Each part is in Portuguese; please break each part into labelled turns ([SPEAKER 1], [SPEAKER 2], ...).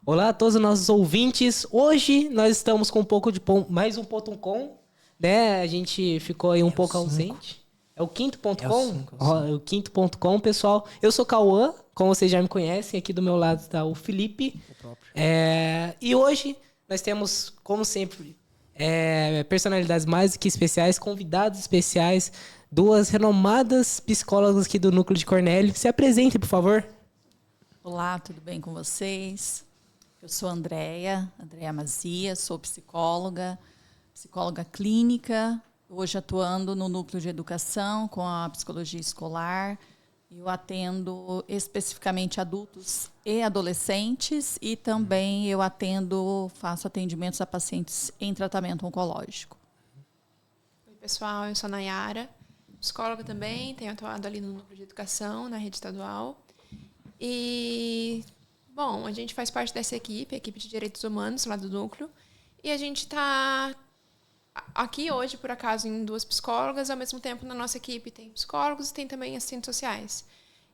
[SPEAKER 1] Olá a todos os nossos ouvintes. Hoje nós estamos com um pouco de mais um ponto com, né? A gente ficou aí um pouco ausente. É o quinto ponto com? É o quinto ponto com, pessoal. Eu sou Cauã, como vocês já me conhecem. Aqui do meu lado está o Felipe. E hoje nós temos, como sempre, personalidades mais do que especiais, convidados especiais, duas renomadas psicólogas aqui do Núcleo de Cornélio. Se apresentem, por favor.
[SPEAKER 2] Olá, tudo bem com vocês? Eu sou Andréia Mazia, sou psicóloga clínica, hoje atuando no Núcleo de Educação com a psicologia escolar. Eu atendo especificamente adultos e adolescentes e também faço atendimentos a pacientes em tratamento oncológico.
[SPEAKER 3] Oi, pessoal, eu sou a Nayara, psicóloga também, tenho atuado ali no Núcleo de Educação, na rede estadual. E, bom, a gente faz parte dessa equipe, a equipe de direitos humanos lá do núcleo, e a gente está aqui hoje, por acaso, em duas psicólogas, ao mesmo tempo na nossa equipe tem psicólogos e tem também assistentes sociais.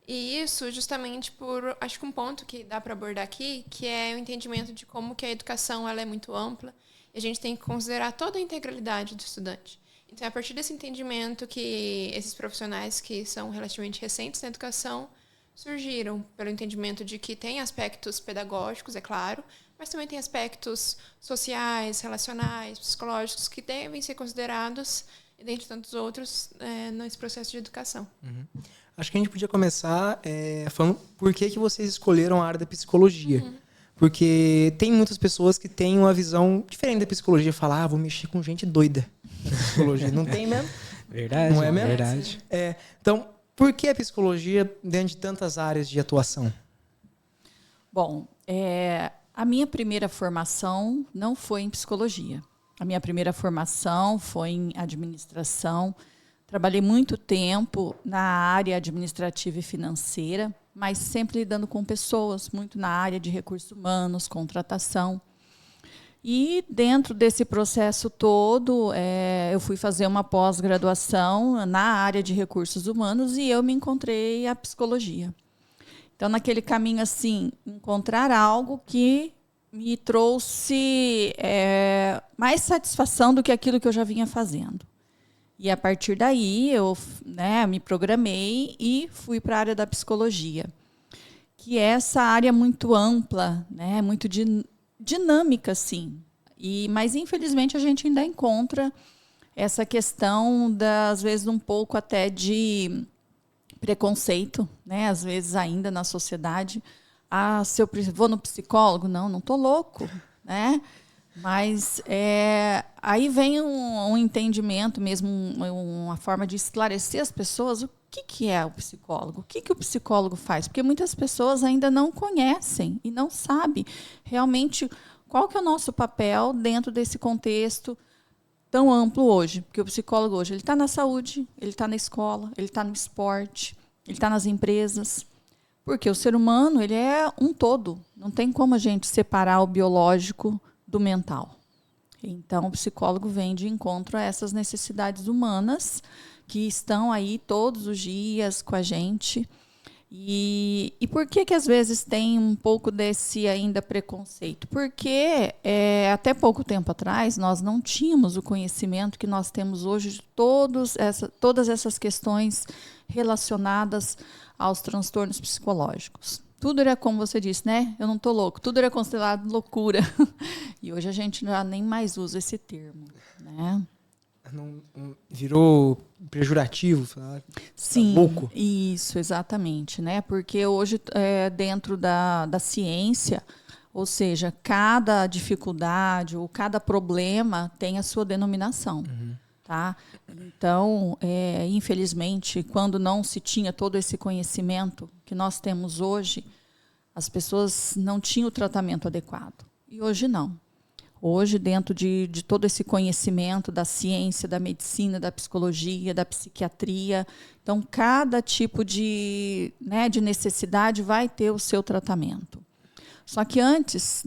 [SPEAKER 3] E isso justamente por, acho que um ponto que dá para abordar aqui, que é o entendimento de como que a educação ela é muito ampla, e a gente tem que considerar toda a integralidade do estudante. Então, é a partir desse entendimento que esses profissionais que são relativamente recentes na educação surgiram pelo entendimento de que tem aspectos pedagógicos, é claro, mas também tem aspectos sociais, relacionais, psicológicos que devem ser considerados, e dentre tantos outros, nesse processo de educação.
[SPEAKER 4] Uhum. Acho que a gente podia começar falando por que vocês escolheram a área da psicologia. Uhum. Porque tem muitas pessoas que têm uma visão diferente da psicologia, falar, vou mexer com gente doida na psicologia. Não tem mesmo?
[SPEAKER 1] Verdade.
[SPEAKER 4] Não é mesmo?
[SPEAKER 1] Verdade.
[SPEAKER 4] Então, por que a psicologia dentro de tantas áreas de atuação?
[SPEAKER 2] Bom, a minha primeira formação não foi em psicologia. A minha primeira formação foi em administração. Trabalhei muito tempo na área administrativa e financeira, mas sempre lidando com pessoas, muito na área de recursos humanos, contratação. E dentro desse processo todo, eu fui fazer uma pós-graduação na área de recursos humanos e eu me encontrei a psicologia. Então, naquele caminho, assim, encontrar algo que me trouxe mais satisfação do que aquilo que eu já vinha fazendo. E a partir daí, eu me programei e fui para a área da psicologia, que é essa área muito ampla, muito dinâmica, sim. Mas, infelizmente, a gente ainda encontra essa questão, às vezes, um pouco até de preconceito, às vezes ainda na sociedade. Se eu vou no psicólogo, não estou louco, Mas aí vem um entendimento mesmo, uma forma de esclarecer as pessoas o que é o psicólogo, o que o psicólogo faz, porque muitas pessoas ainda não conhecem e não sabem realmente qual que é o nosso papel dentro desse contexto tão amplo hoje, porque o psicólogo hoje ele está na saúde, ele está na escola, ele está no esporte, ele está nas empresas, porque o ser humano ele é um todo, não tem como a gente separar o biológico do mental. Então, o psicólogo vem de encontro a essas necessidades humanas que estão aí todos os dias com a gente. E por que às vezes tem um pouco desse ainda preconceito? Porque até pouco tempo atrás nós não tínhamos o conhecimento que nós temos hoje de todas essas questões relacionadas aos transtornos psicológicos. Tudo era, como você disse, eu não estou louco. Tudo era considerado loucura. E hoje a gente já nem mais usa esse termo,
[SPEAKER 4] Não virou pejorativo?
[SPEAKER 2] Sim,
[SPEAKER 4] louco.
[SPEAKER 2] Isso, exatamente. Porque hoje, dentro da ciência, ou seja, cada dificuldade ou cada problema tem a sua denominação. Uhum. Tá? Então, infelizmente, quando não se tinha todo esse conhecimento que nós temos hoje, as pessoas não tinham o tratamento adequado. E hoje não. Hoje, dentro de todo esse conhecimento da ciência, da medicina, da psicologia, da psiquiatria, então, cada tipo de necessidade vai ter o seu tratamento. Só que antes,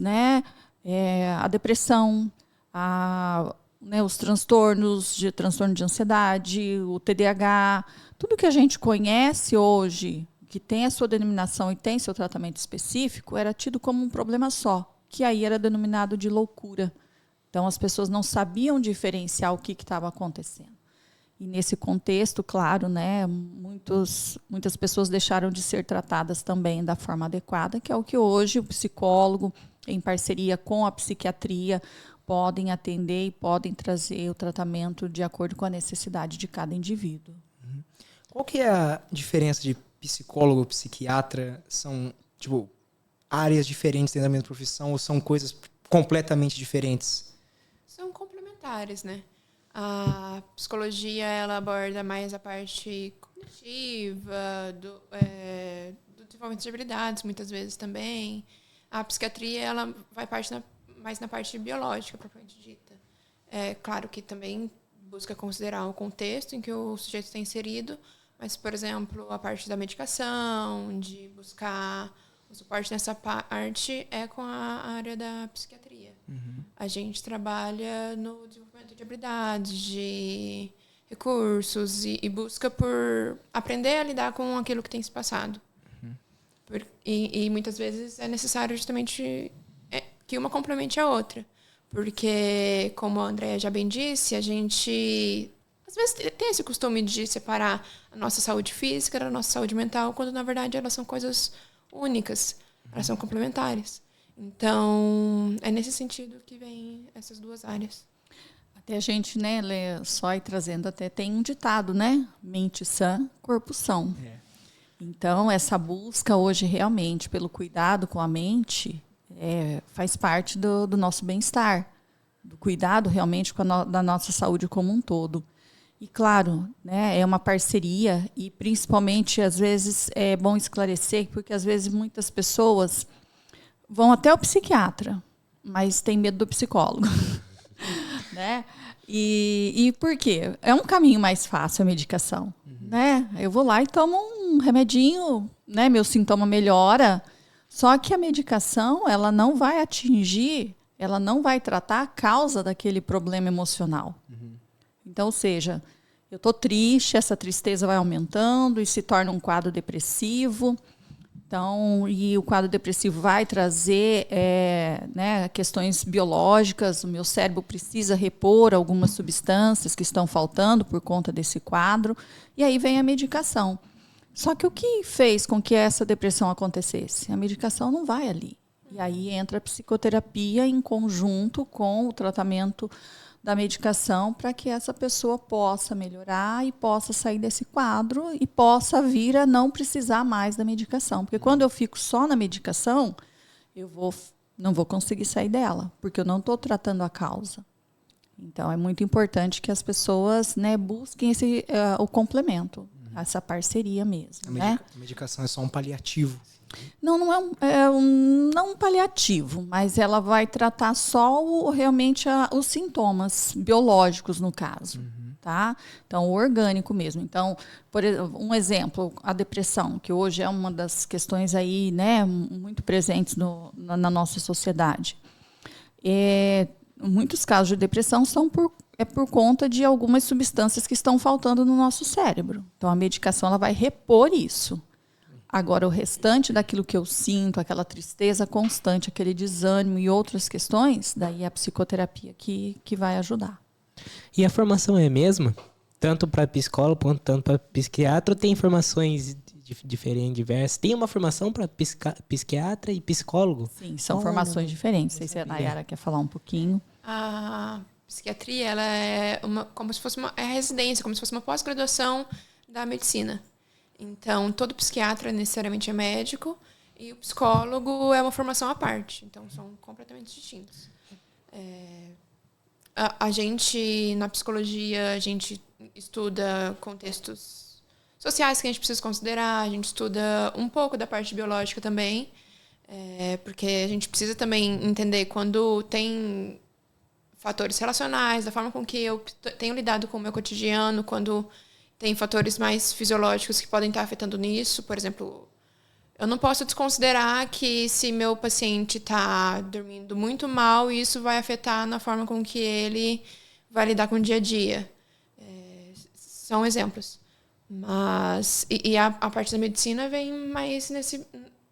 [SPEAKER 2] a depressão, os transtorno de ansiedade, o TDAH, tudo que a gente conhece hoje, que tem a sua denominação e tem seu tratamento específico, era tido como um problema só. que aí era denominado de loucura. Então, as pessoas não sabiam diferenciar o que estava acontecendo. E nesse contexto, claro, né, muitas pessoas deixaram de ser tratadas também da forma adequada, que é o que hoje o psicólogo, em parceria com a psiquiatria, podem atender e podem trazer o tratamento de acordo com a necessidade de cada indivíduo.
[SPEAKER 4] Qual que é a diferença de psicólogo e psiquiatra? São, tipo, áreas diferentes dentro da mesma profissão ou são coisas completamente diferentes?
[SPEAKER 3] São complementares, né? A psicologia, ela aborda mais a parte cognitiva, do desenvolvimento de habilidades, muitas vezes também. A psiquiatria, ela vai mais na parte biológica, propriamente dita. É claro que também busca considerar o contexto em que o sujeito está inserido, mas, por exemplo, a parte da medicação, de buscar o suporte nessa parte, é com a área da psiquiatria. A gente trabalha no desenvolvimento de habilidades, de recursos e busca por aprender a lidar com aquilo que tem se passado. E muitas vezes é necessário justamente que uma complemente a outra. Porque, como a Andréa já bem disse, a gente às vezes tem esse costume de separar a nossa saúde física da nossa saúde mental, quando na verdade elas são coisas únicas, elas são complementares. Então, é nesse sentido que vem essas duas áreas.
[SPEAKER 2] Até a gente, né, só ir trazendo, até tem um ditado, né? Mente sã, corpo são. Então, essa busca hoje realmente pelo cuidado com a mente faz parte do nosso bem-estar, do cuidado realmente da nossa saúde como um todo. E claro, né, é uma parceria e principalmente, às vezes, é bom esclarecer, porque às vezes muitas pessoas vão até o psiquiatra, mas tem medo do psicólogo. Né? E por quê? É um caminho mais fácil a medicação. Né? Eu vou lá e tomo um remedinho, né? Meu sintoma melhora. Só que a medicação, ela não vai atingir, ela não vai tratar a causa daquele problema emocional. Então, ou seja, eu estou triste, essa tristeza vai aumentando e se torna um quadro depressivo. Então, e o quadro depressivo vai trazer né, questões biológicas. O meu cérebro precisa repor algumas substâncias que estão faltando por conta desse quadro. E aí vem a medicação. Só que o que fez com que essa depressão acontecesse? A medicação não vai ali. E aí entra a psicoterapia em conjunto com o tratamento da medicação para que essa pessoa possa melhorar e possa sair desse quadro e possa vir a não precisar mais da medicação. Porque quando eu fico só na medicação, não vou conseguir sair dela, porque eu não estou tratando a causa. Então, é muito importante que as pessoas, né, busquem o complemento, essa parceria mesmo.
[SPEAKER 4] A medicação é só um paliativo.
[SPEAKER 2] Não não um paliativo, mas ela vai tratar só realmente os sintomas biológicos, no caso. Tá? Então, o orgânico mesmo. Então, por um exemplo, a depressão, que hoje é uma das questões aí, né, muito presentes na nossa sociedade. Muitos casos de depressão são por conta de algumas substâncias que estão faltando no nosso cérebro. Então, a medicação ela vai repor isso. Agora, o restante daquilo que eu sinto, aquela tristeza constante, aquele desânimo e outras questões, daí é a psicoterapia que vai ajudar.
[SPEAKER 1] E a formação é a mesma? Tanto para psicólogo quanto tanto para psiquiatra? Ou tem informações diferentes, diversas? Tem uma formação para psiquiatra e psicólogo?
[SPEAKER 2] Sim, são formações diferentes. Não sei se a Nayara quer falar um pouquinho.
[SPEAKER 3] A psiquiatria ela é como se fosse a residência, como se fosse uma pós-graduação da medicina. Então, todo psiquiatra necessariamente é médico e o psicólogo é uma formação à parte. Então, são completamente distintos. A gente, na psicologia, a gente estuda contextos sociais que a gente precisa considerar, a gente estuda um pouco da parte biológica também, porque a gente precisa também entender quando tem fatores relacionais, da forma com que eu tenho lidado com o meu cotidiano, quando tem fatores mais fisiológicos que podem estar afetando nisso. Por exemplo, eu não posso desconsiderar que se meu paciente está dormindo muito mal, isso vai afetar na forma com que ele vai lidar com o dia a dia. São exemplos. Mas a parte da medicina vem mais nesse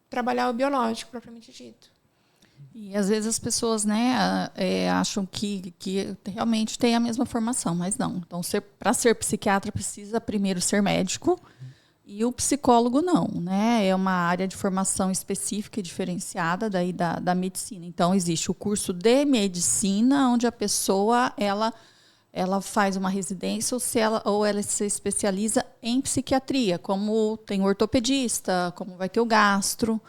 [SPEAKER 3] trabalhar o biológico, propriamente dito.
[SPEAKER 2] E às vezes as pessoas, né, acham que realmente tem a mesma formação, mas não. Então, para ser psiquiatra precisa primeiro ser médico e o psicólogo não, né? É uma área de formação específica e diferenciada daí da medicina. Então, existe o curso de medicina, onde a pessoa ela faz uma residência ou ela se especializa em psiquiatria, como tem o ortopedista, como vai ter o gastro.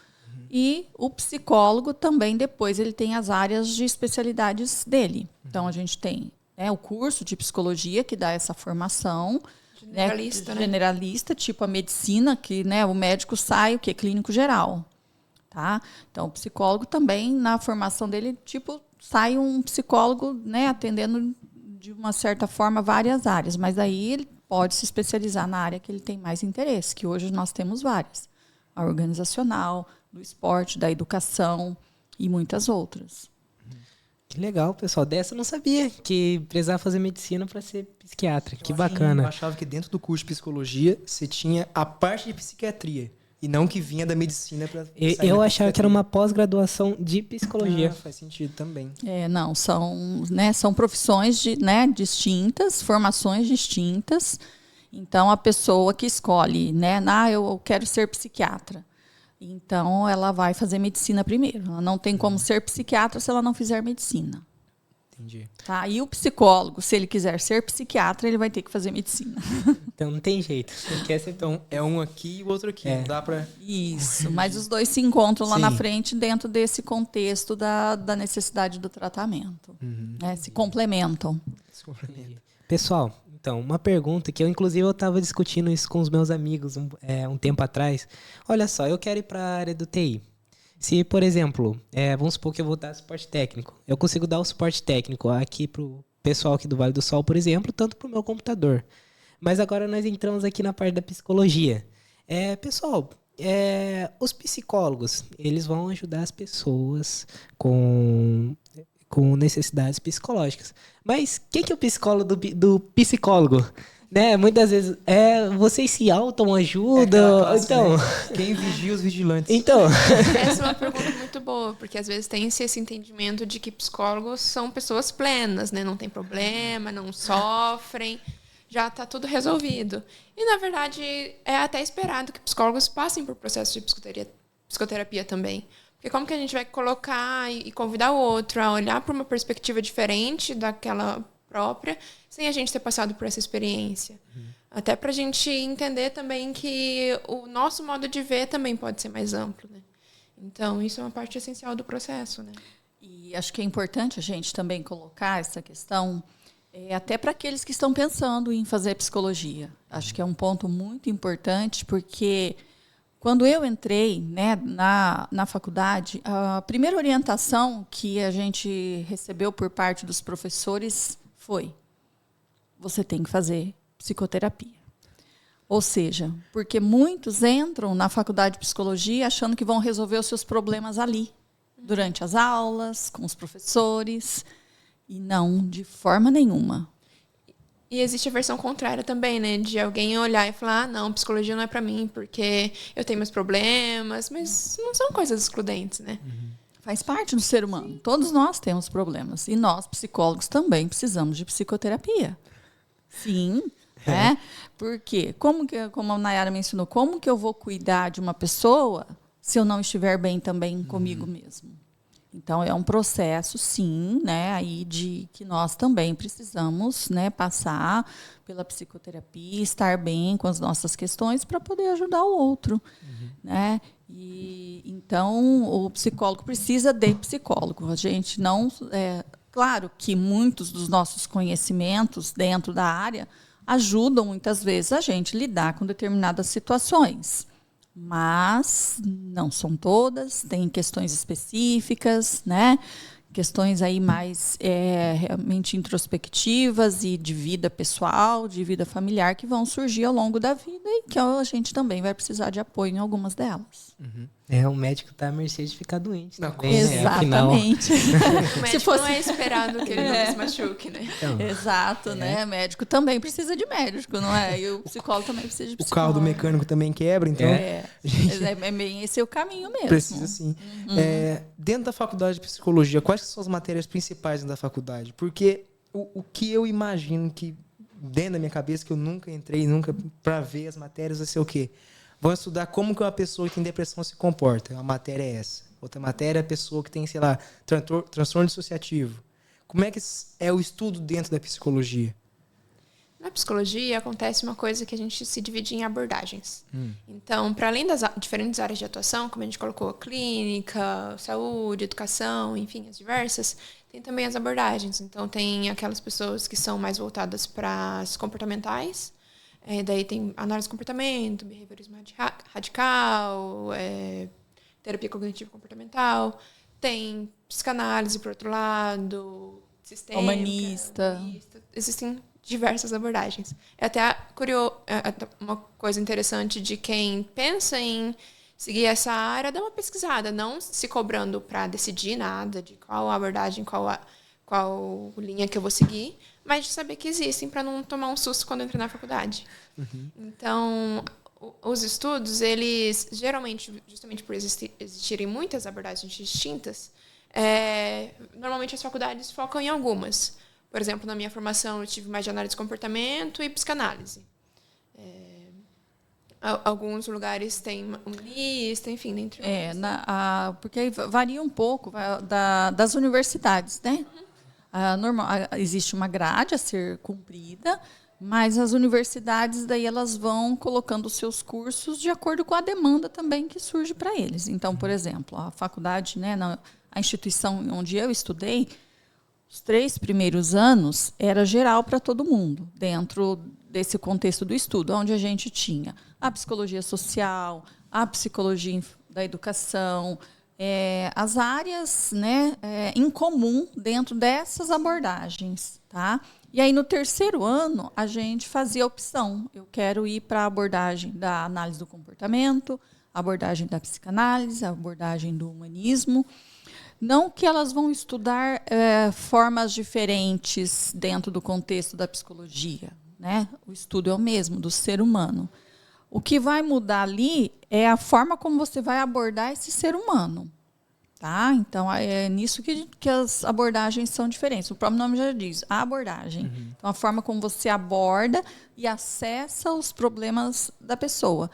[SPEAKER 2] E o psicólogo também, depois, ele tem as áreas de especialidades dele. Então, a gente tem, né, o curso de psicologia, que dá essa formação.
[SPEAKER 3] Generalista, né?
[SPEAKER 2] Generalista, tipo a medicina, que, né, o médico sai, o que? Clínico geral. Tá? Então, o psicólogo também, na formação dele, tipo, sai um psicólogo, né, atendendo, de uma certa forma, várias áreas. Mas aí ele pode se especializar na área que ele tem mais interesse, que hoje nós temos várias. A organizacional, do esporte, da educação e muitas outras.
[SPEAKER 1] Que legal, pessoal. Dessa eu não sabia que precisava fazer medicina para ser psiquiatra. Que bacana.
[SPEAKER 4] Eu achava que dentro do curso de psicologia você tinha a parte de psiquiatria e não que vinha da medicina para
[SPEAKER 1] Eu achava que era uma pós-graduação de psicologia.
[SPEAKER 4] Faz sentido também.
[SPEAKER 2] Não, são profissões distintas, formações distintas. Então, a pessoa que escolhe, né, eu quero ser psiquiatra. Então, ela vai fazer medicina primeiro. Ela não tem como ser psiquiatra se ela não fizer medicina.
[SPEAKER 4] Entendi.
[SPEAKER 2] Tá? E o psicólogo, se ele quiser ser psiquiatra, ele vai ter que fazer medicina.
[SPEAKER 1] Então, não tem jeito.
[SPEAKER 4] Então, é um aqui e o outro aqui. Não dá para...
[SPEAKER 2] Isso, mas os dois se encontram lá
[SPEAKER 4] Sim.
[SPEAKER 2] na frente dentro desse contexto da necessidade do tratamento. Né? Se complementam.
[SPEAKER 1] Pessoal, então, uma pergunta que inclusive, eu estava discutindo isso com os meus amigos um tempo atrás. Olha só, eu quero ir para a área do TI. Se, por exemplo, vamos supor que eu vou dar suporte técnico. Eu consigo dar o suporte técnico aqui para o pessoal aqui do Vale do Sol, por exemplo, tanto para o meu computador. Mas agora nós entramos aqui na parte da psicologia. Pessoal, os psicólogos, eles vão ajudar as pessoas com necessidades psicológicas. Mas quem que é o psicólogo do psicólogo? Né? Muitas vezes vocês se autoajudam. Então,
[SPEAKER 4] né? Quem vigia os vigilantes?
[SPEAKER 1] Então,
[SPEAKER 3] essa é uma pergunta muito boa, porque às vezes tem esse entendimento de que psicólogos são pessoas plenas, né? Não tem problema, não sofrem, já está tudo resolvido. E, na verdade, é até esperado que psicólogos passem por processo de psicoterapia também. Porque como que a gente vai colocar e convidar o outro a olhar para uma perspectiva diferente daquela própria, sem a gente ter passado por essa experiência? Até para a gente entender também que o nosso modo de ver também pode ser mais amplo, né? Então, isso é uma parte essencial do processo, né?
[SPEAKER 2] E acho que é importante a gente também colocar essa questão até para aqueles que estão pensando em fazer psicologia. Acho que é um ponto muito importante, porque quando eu entrei, né, na faculdade, a primeira orientação que a gente recebeu por parte dos professores foi: você tem que fazer psicoterapia. Ou seja, porque muitos entram na faculdade de psicologia achando que vão resolver os seus problemas ali, durante as aulas, com os professores, e não, de forma nenhuma.
[SPEAKER 3] E existe a versão contrária também, né? De alguém olhar e falar: não, psicologia não é para mim, porque eu tenho meus problemas. Mas não são coisas excludentes, né?
[SPEAKER 2] Faz parte do ser humano. Sim. Todos nós temos problemas. E nós, psicólogos, também precisamos de psicoterapia. Sim. Né? Porque, como a Nayara mencionou, como que eu vou cuidar de uma pessoa se eu não estiver bem também comigo mesmo? Então, é um processo, sim, né, aí de que nós também precisamos, né, passar pela psicoterapia, estar bem com as nossas questões para poder ajudar o outro. Né? E, então, o psicólogo precisa de psicólogo. A gente não... claro que muitos dos nossos conhecimentos dentro da área ajudam, muitas vezes, a gente lidar com determinadas situações. Mas não são todas, tem questões específicas, né? Questões aí mais realmente introspectivas e de vida pessoal, de vida familiar, que vão surgir ao longo da vida e que a gente também vai precisar de apoio em algumas delas.
[SPEAKER 1] O médico tá à mercê de ficar doente
[SPEAKER 4] Não,
[SPEAKER 1] também, né?
[SPEAKER 2] Exatamente.
[SPEAKER 3] O médico não é esperado que ele não se machuque, né?
[SPEAKER 1] Então,
[SPEAKER 2] Exato, né? Médico também precisa de médico, não é? E o psicólogo também precisa de
[SPEAKER 4] O
[SPEAKER 2] psicólogo.
[SPEAKER 4] carro do mecânico também quebra, então
[SPEAKER 2] É bem esse é o caminho mesmo.
[SPEAKER 4] precisa sim. Dentro da faculdade de psicologia, quais são as matérias principais dentro da faculdade? Porque o que eu imagino que dentro da minha cabeça, que eu nunca entrei, nunca para ver as matérias, vai ser o quê? Vão estudar como que uma pessoa que tem depressão se comporta. Uma matéria é essa. Outra matéria é a pessoa que tem, sei lá, transtorno dissociativo. Como é que é o estudo dentro da psicologia?
[SPEAKER 3] Na psicologia acontece uma coisa que a gente se divide em abordagens. Então, para além das diferentes áreas de atuação, como a gente colocou, clínica, saúde, educação, enfim, as diversas, tem também as abordagens. Então, tem aquelas pessoas que são mais voltadas para as comportamentais. Daí tem análise de comportamento, behaviorismo radical, terapia cognitivo-comportamental. Tem psicanálise, por outro lado, sistêmica,
[SPEAKER 2] Humanista.
[SPEAKER 3] Existem diversas abordagens. É até uma coisa interessante de quem pensa em seguir essa área, dar uma pesquisada, não se cobrando para decidir nada de qual abordagem, qual linha que eu vou seguir, mas de saber que existem para não tomar um susto quando entrar na faculdade. Então, os estudos, eles geralmente, justamente por existirem muitas abordagens distintas, normalmente as faculdades focam em algumas. Por exemplo, na minha formação eu tive mais de análise de comportamento e psicanálise. Alguns lugares têm humanista, enfim, dentre outros.
[SPEAKER 2] Porque aí varia um pouco das universidades, né? Existe uma grade a ser cumprida, mas as universidades daí elas vão colocando os seus cursos de acordo com a demanda também que surge para eles. Então, por exemplo, a faculdade, né, a instituição onde eu estudei, os 3 primeiros anos era geral para todo mundo, dentro desse contexto do estudo, onde a gente tinha a psicologia social, a psicologia da educação, as áreas, né, em comum dentro dessas abordagens. Tá? E aí, no 3º ano, a gente fazia a opção. Eu quero ir para a abordagem da análise do comportamento, a abordagem da psicanálise, a abordagem do humanismo. Não que elas vão estudar formas diferentes dentro do contexto da psicologia, né? O estudo é o mesmo, do ser humano. O que vai mudar ali é a forma como você vai abordar esse ser humano. Tá? Então, é nisso que as abordagens são diferentes. O próprio nome já diz, a abordagem. Então, a forma como você aborda e acessa os problemas da pessoa.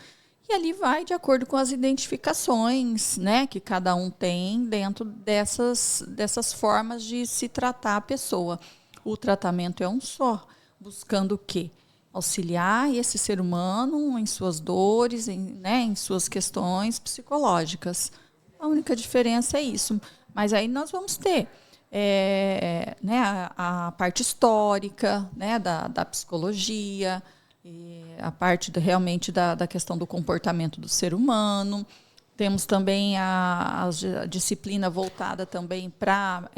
[SPEAKER 2] E ali vai de acordo com as identificações, né, que cada um tem dentro dessas formas de se tratar a pessoa. O tratamento é um só, buscando o quê? Auxiliar esse ser humano em suas dores, em suas questões psicológicas. A única diferença é isso. Mas aí nós vamos ter a parte histórica, né, da psicologia, a parte realmente da questão do comportamento do ser humano. Temos também a disciplina voltada também para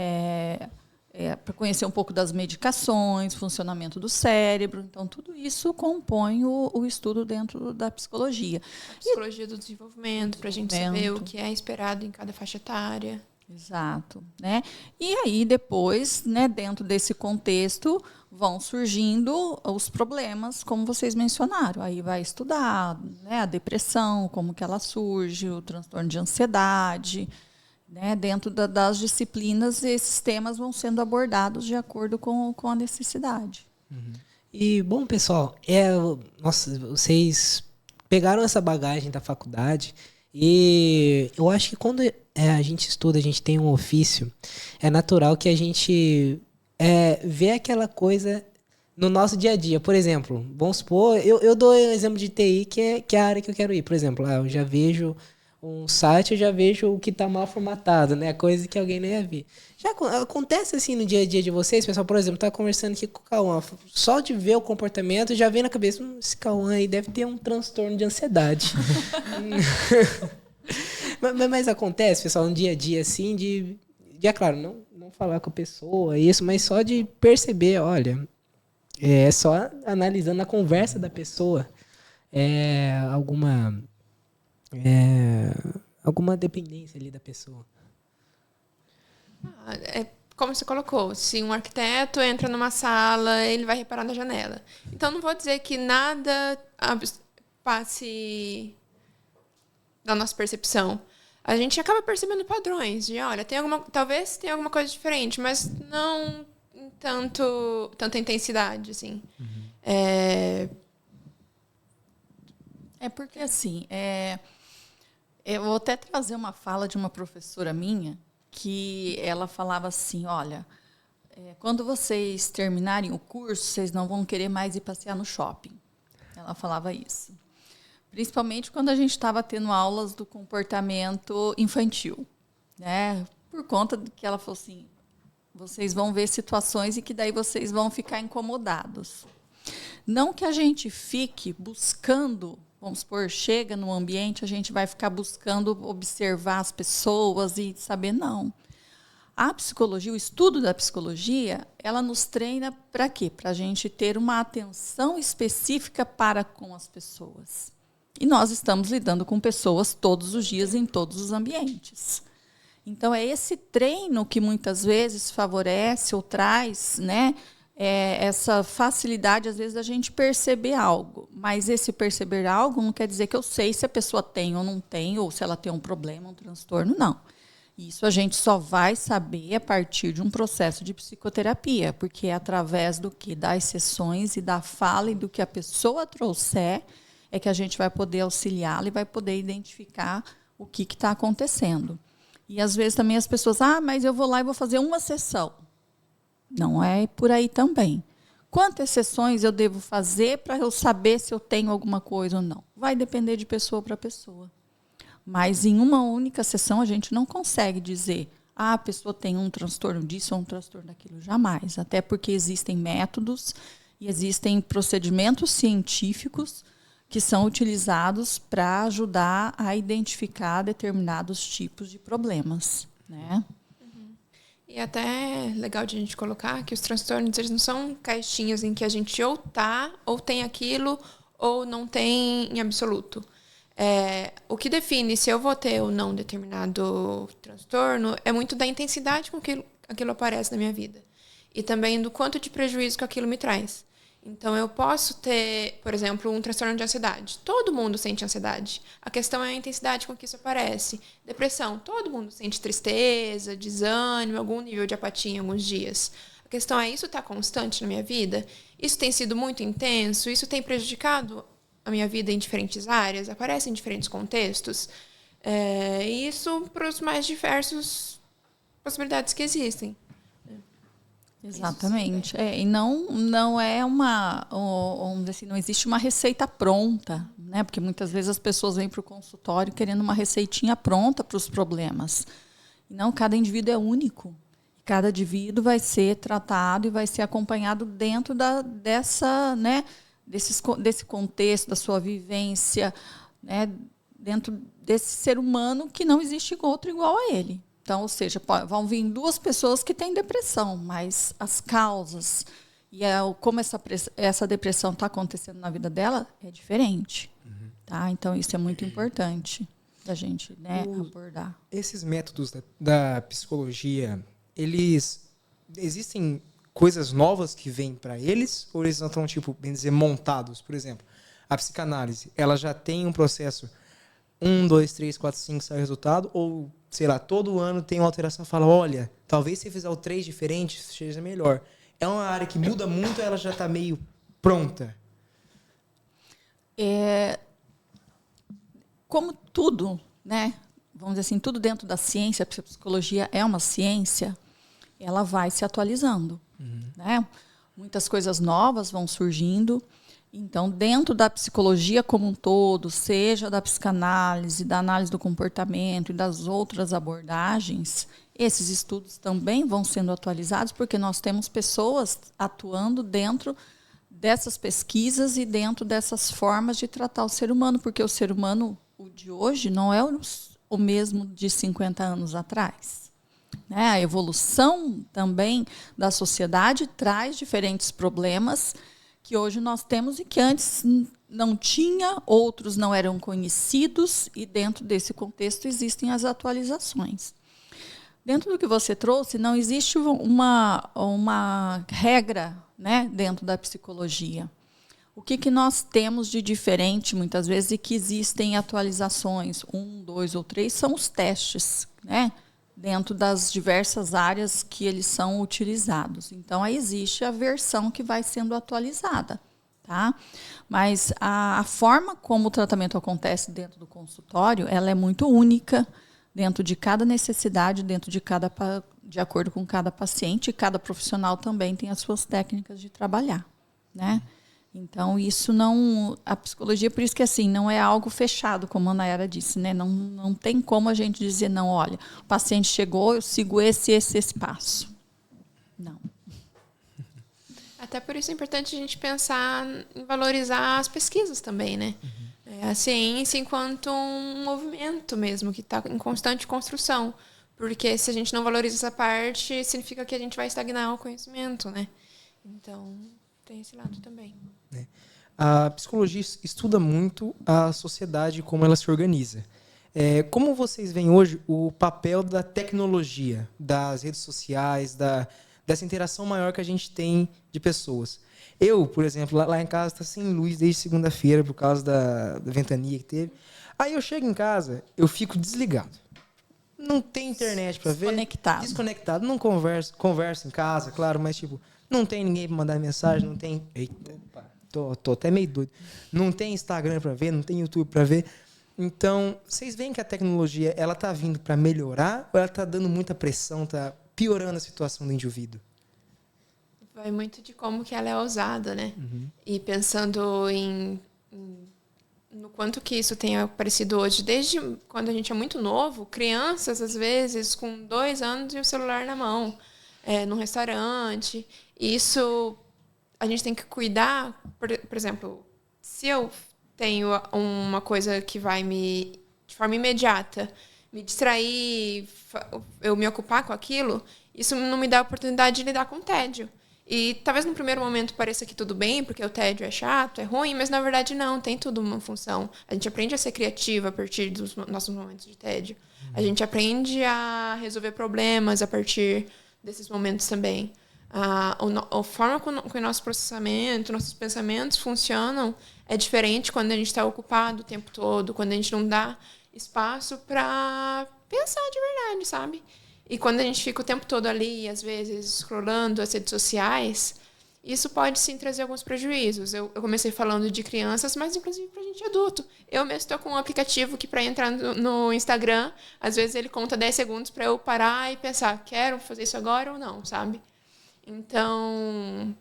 [SPEAKER 2] conhecer um pouco das medicações, funcionamento do cérebro. Então, tudo isso compõe o estudo dentro da psicologia.
[SPEAKER 3] A psicologia do desenvolvimento, para a gente saber o que é esperado em cada faixa etária.
[SPEAKER 2] Exato. Né? E aí, depois, né, dentro desse contexto, vão surgindo os problemas, como vocês mencionaram. Aí vai estudar, né, a depressão, como que ela surge, o transtorno de ansiedade. Né, dentro das disciplinas, esses temas vão sendo abordados de acordo com a necessidade.
[SPEAKER 1] E, bom, pessoal, nossa, vocês pegaram essa bagagem da faculdade e eu acho que quando a gente estuda, a gente tem um ofício, é natural que a gente vê aquela coisa no nosso dia a dia. Por exemplo, vamos supor, eu dou um exemplo de TI, que é a área que eu quero ir. Por exemplo, eu já vejo um site, eu já vejo o que está mal formatado, né? Coisa que alguém não ia ver. Já acontece assim no dia a dia de vocês, pessoal? Por exemplo, tá conversando aqui com o Cauã, só de ver o comportamento, já vem na cabeça, esse Cauã aí deve ter um transtorno de ansiedade. mas acontece, pessoal, no dia a dia, assim, é claro, não falar com a pessoa, isso, mas só de perceber, olha, só analisando a conversa da pessoa, alguma dependência ali da pessoa.
[SPEAKER 3] É como você colocou, se um arquiteto entra numa sala, ele vai reparar na janela. Então, não vou dizer que nada passe da nossa percepção. A gente acaba percebendo padrões de, olha, talvez tenha alguma coisa diferente, mas não em tanta intensidade, assim.
[SPEAKER 2] Porque, assim, eu vou até trazer uma fala de uma professora minha, que ela falava assim, olha, quando vocês terminarem o curso, vocês não vão querer mais ir passear no shopping. Ela falava isso. Principalmente quando a gente estava tendo aulas do comportamento infantil, né? Por conta de que ela falou assim, vocês vão ver situações e que daí vocês vão ficar incomodados. Não que a gente fique buscando, vamos supor, chega no ambiente, a gente vai ficar buscando observar as pessoas e saber, não. A psicologia, o estudo da psicologia, ela nos treina para quê? Para a gente ter uma atenção específica para com as pessoas. E nós estamos lidando com pessoas todos os dias, em todos os ambientes. Então, é esse treino que muitas vezes favorece ou traz, né, essa facilidade, às vezes, da gente perceber algo. Mas esse perceber algo não quer dizer que eu sei se a pessoa tem ou não tem, ou se ela tem um problema, um transtorno, não. Isso a gente só vai saber a partir de um processo de psicoterapia, porque é através do que? Das sessões e da fala e do que a pessoa trouxer é que a gente vai poder auxiliá-la e vai poder identificar o que está acontecendo. E, às vezes, também as pessoas, mas eu vou lá e vou fazer uma sessão. Não é por aí também. Quantas sessões eu devo fazer para eu saber se eu tenho alguma coisa ou não? Vai depender de pessoa para pessoa. Mas em uma única sessão a gente não consegue dizer a pessoa tem um transtorno disso ou um transtorno daquilo. Jamais. Até porque existem métodos e existem procedimentos científicos que são utilizados para ajudar a identificar determinados tipos de problemas, né?
[SPEAKER 3] E até legal de a gente colocar que os transtornos, eles não são caixinhas em que a gente ou tem aquilo, ou não tem em absoluto. O que define se eu vou ter ou não determinado transtorno é muito da intensidade com que aquilo aparece na minha vida. E também do quanto de prejuízo que aquilo me traz. Então, eu posso ter, por exemplo, um transtorno de ansiedade. Todo mundo sente ansiedade. A questão é a intensidade com que isso aparece. Depressão. Todo mundo sente tristeza, desânimo, algum nível de apatia em alguns dias. A questão é, isso está constante na minha vida? Isso tem sido muito intenso? Isso tem prejudicado a minha vida em diferentes áreas? Aparece em diferentes contextos? E isso para os mais diversos possibilidades que existem.
[SPEAKER 2] Exatamente. E não é vamos dizer assim, não existe uma receita pronta, né? Porque muitas vezes as pessoas vêm para o consultório querendo uma receitinha pronta para os problemas. E não, cada indivíduo é único. Cada indivíduo vai ser tratado e vai ser acompanhado dentro desse contexto, da sua vivência, né? Dentro desse ser humano que não existe outro igual a ele. Então, ou seja, vão vir duas pessoas que têm depressão, mas as causas e como essa depressão está acontecendo na vida dela é diferente. Tá? Então, isso é muito importante da gente, né, abordar.
[SPEAKER 4] Esses métodos da psicologia, existem coisas novas que vêm para eles? Ou eles não estão, bem dizer, montados? Por exemplo, a psicanálise, ela já tem um processo 1, 2, 3, 4, 5, sai o resultado? Ou, sei lá, todo ano tem uma alteração e fala, olha, talvez se fizer o 3 diferente, seja melhor. É uma área que muda muito ou ela já está meio pronta?
[SPEAKER 2] Como tudo, né? Vamos dizer assim, tudo dentro da ciência, a psicologia é uma ciência, ela vai se atualizando. Né? Muitas coisas novas vão surgindo. Então, dentro da psicologia como um todo, seja da psicanálise, da análise do comportamento e das outras abordagens, esses estudos também vão sendo atualizados, porque nós temos pessoas atuando dentro dessas pesquisas e dentro dessas formas de tratar o ser humano, porque o ser humano, o de hoje, não é o mesmo de 50 anos atrás. Né? A evolução também da sociedade traz diferentes problemas que hoje nós temos e que antes não tinha, outros não eram conhecidos, e dentro desse contexto existem as atualizações. Dentro do que você trouxe, não existe uma regra, né, dentro da psicologia. O que nós temos de diferente, muitas vezes, e que existem atualizações, 1, 2 ou 3, são os testes, né, dentro das diversas áreas que eles são utilizados. Então, aí existe a versão que vai sendo atualizada. Tá? Mas a forma como o tratamento acontece dentro do consultório, ela é muito única dentro de cada necessidade, de acordo com cada paciente, e cada profissional também tem as suas técnicas de trabalhar, né? Então, isso não... A psicologia, por isso que assim, não é algo fechado, como a Nayara disse, né? Não tem como a gente dizer, não, olha, o paciente chegou, eu sigo esse passo. Não.
[SPEAKER 3] Até por isso é importante a gente pensar em valorizar as pesquisas também, né? A ciência enquanto um movimento mesmo, que está em constante construção. Porque se a gente não valoriza essa parte, significa que a gente vai estagnar o conhecimento, né? Então, tem esse lado também.
[SPEAKER 4] A psicologia estuda muito a sociedade e como ela se organiza. Como vocês veem hoje o papel da tecnologia, das redes sociais, dessa interação maior que a gente tem de pessoas? Eu, por exemplo, lá em casa está sem luz desde segunda-feira por causa da ventania que teve. Aí eu chego em casa, eu fico desligado. Não tem internet para ver. Desconectado. Não converso em casa, claro, mas tipo, não tem ninguém para mandar mensagem, não tem... Eita, tô até meio doido. Não tem Instagram para ver, não tem YouTube para ver. Então, vocês veem que a tecnologia, ela tá vindo para melhorar ou ela tá dando muita pressão, tá piorando a situação do indivíduo?
[SPEAKER 3] Vai muito de como que ela é usada, né? E pensando no quanto que isso tem aparecido hoje, desde quando a gente é muito novo, crianças, às vezes, com 2 anos e o celular na mão, num restaurante. Isso a gente tem que cuidar. Por exemplo, se eu tenho uma coisa que vai de forma imediata, me distrair, eu me ocupar com aquilo, isso não me dá a oportunidade de lidar com o tédio. E talvez no primeiro momento pareça que tudo bem, porque o tédio é chato, é ruim, mas na verdade não, tem tudo uma função. A gente aprende a ser criativa a partir dos nossos momentos de tédio. A gente aprende a resolver problemas a partir desses momentos também. A forma que o nosso processamento, nossos pensamentos funcionam é diferente quando a gente está ocupado o tempo todo, quando a gente não dá espaço para pensar de verdade, sabe? E quando a gente fica o tempo todo ali, às vezes, scrollando as redes sociais, isso pode, sim, trazer alguns prejuízos. Eu comecei falando de crianças, mas, inclusive, para a gente adulto. Eu mesmo estou com um aplicativo que, para entrar no Instagram, às vezes ele conta 10 segundos para eu parar e pensar, quero fazer isso agora ou não, sabe? Então,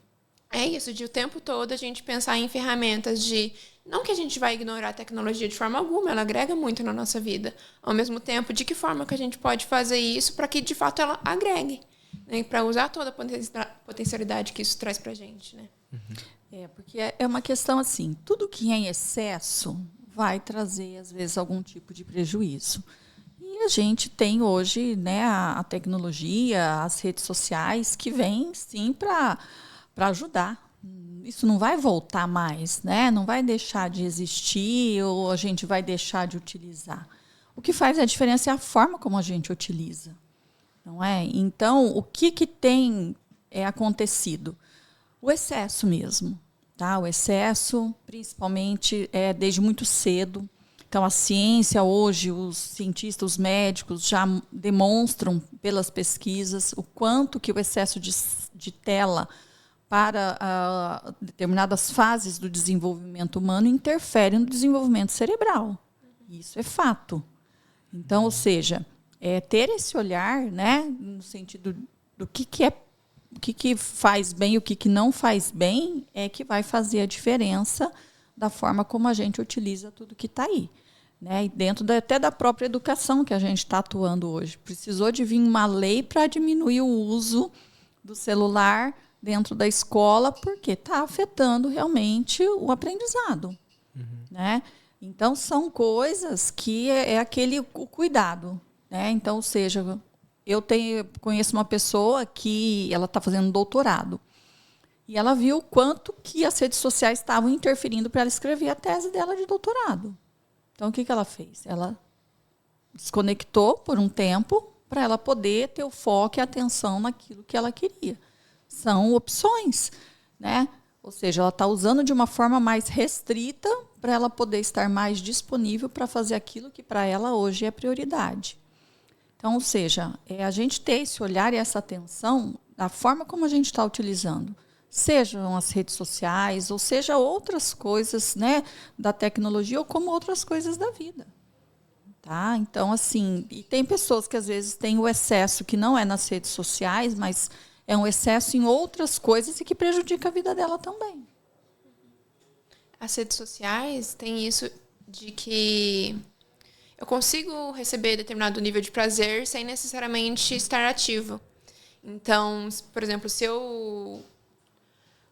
[SPEAKER 3] é isso, de o tempo todo a gente pensar em ferramentas de... Não que a gente vai ignorar a tecnologia de forma alguma, ela agrega muito na nossa vida. Ao mesmo tempo, de que forma que a gente pode fazer isso para que, de fato, ela agregue, né? Para usar toda a potencialidade que isso traz para a gente, né?
[SPEAKER 2] Porque é uma questão assim, tudo que é em excesso vai trazer, às vezes, algum tipo de prejuízo. E a gente tem hoje, né, a tecnologia, as redes sociais, que vêm, sim, para ajudar. Isso não vai voltar mais, né? Não vai deixar de existir ou a gente vai deixar de utilizar. O que faz a diferença é a forma como a gente utiliza, não é? Então, o que tem acontecido? O excesso mesmo, tá? O excesso, principalmente, desde muito cedo. Então, a ciência hoje, os cientistas, os médicos já demonstram pelas pesquisas o quanto que o excesso de tela para determinadas fases do desenvolvimento humano interfere no desenvolvimento cerebral. Isso é fato. Então, ou seja, ter esse olhar, né, no sentido do o que faz bem e o que não faz bem, é que vai fazer a diferença da forma como a gente utiliza tudo que está aí. Né? E dentro até da própria educação que a gente está atuando hoje. Precisou de vir uma lei para diminuir o uso do celular dentro da escola, porque está afetando realmente o aprendizado. Né? Então, são coisas que o cuidado. Né? Então, ou seja, eu conheço uma pessoa que ela está fazendo doutorado. E ela viu o quanto que as redes sociais estavam interferindo para ela escrever a tese dela de doutorado. Então, o que ela fez? Ela desconectou por um tempo para ela poder ter o foco e a atenção naquilo que ela queria. São opções, né? Ou seja, ela está usando de uma forma mais restrita para ela poder estar mais disponível para fazer aquilo que para ela hoje é prioridade. Então, ou seja, a gente ter esse olhar e essa atenção da forma como a gente está utilizando, sejam as redes sociais, ou seja outras coisas, né, da tecnologia, ou como outras coisas da vida. Tá? Então, assim, e tem pessoas que às vezes têm o excesso que não é nas redes sociais, mas é um excesso em outras coisas e que prejudica a vida dela também.
[SPEAKER 3] As redes sociais têm isso de que eu consigo receber determinado nível de prazer sem necessariamente estar ativo. Então, por exemplo, se eu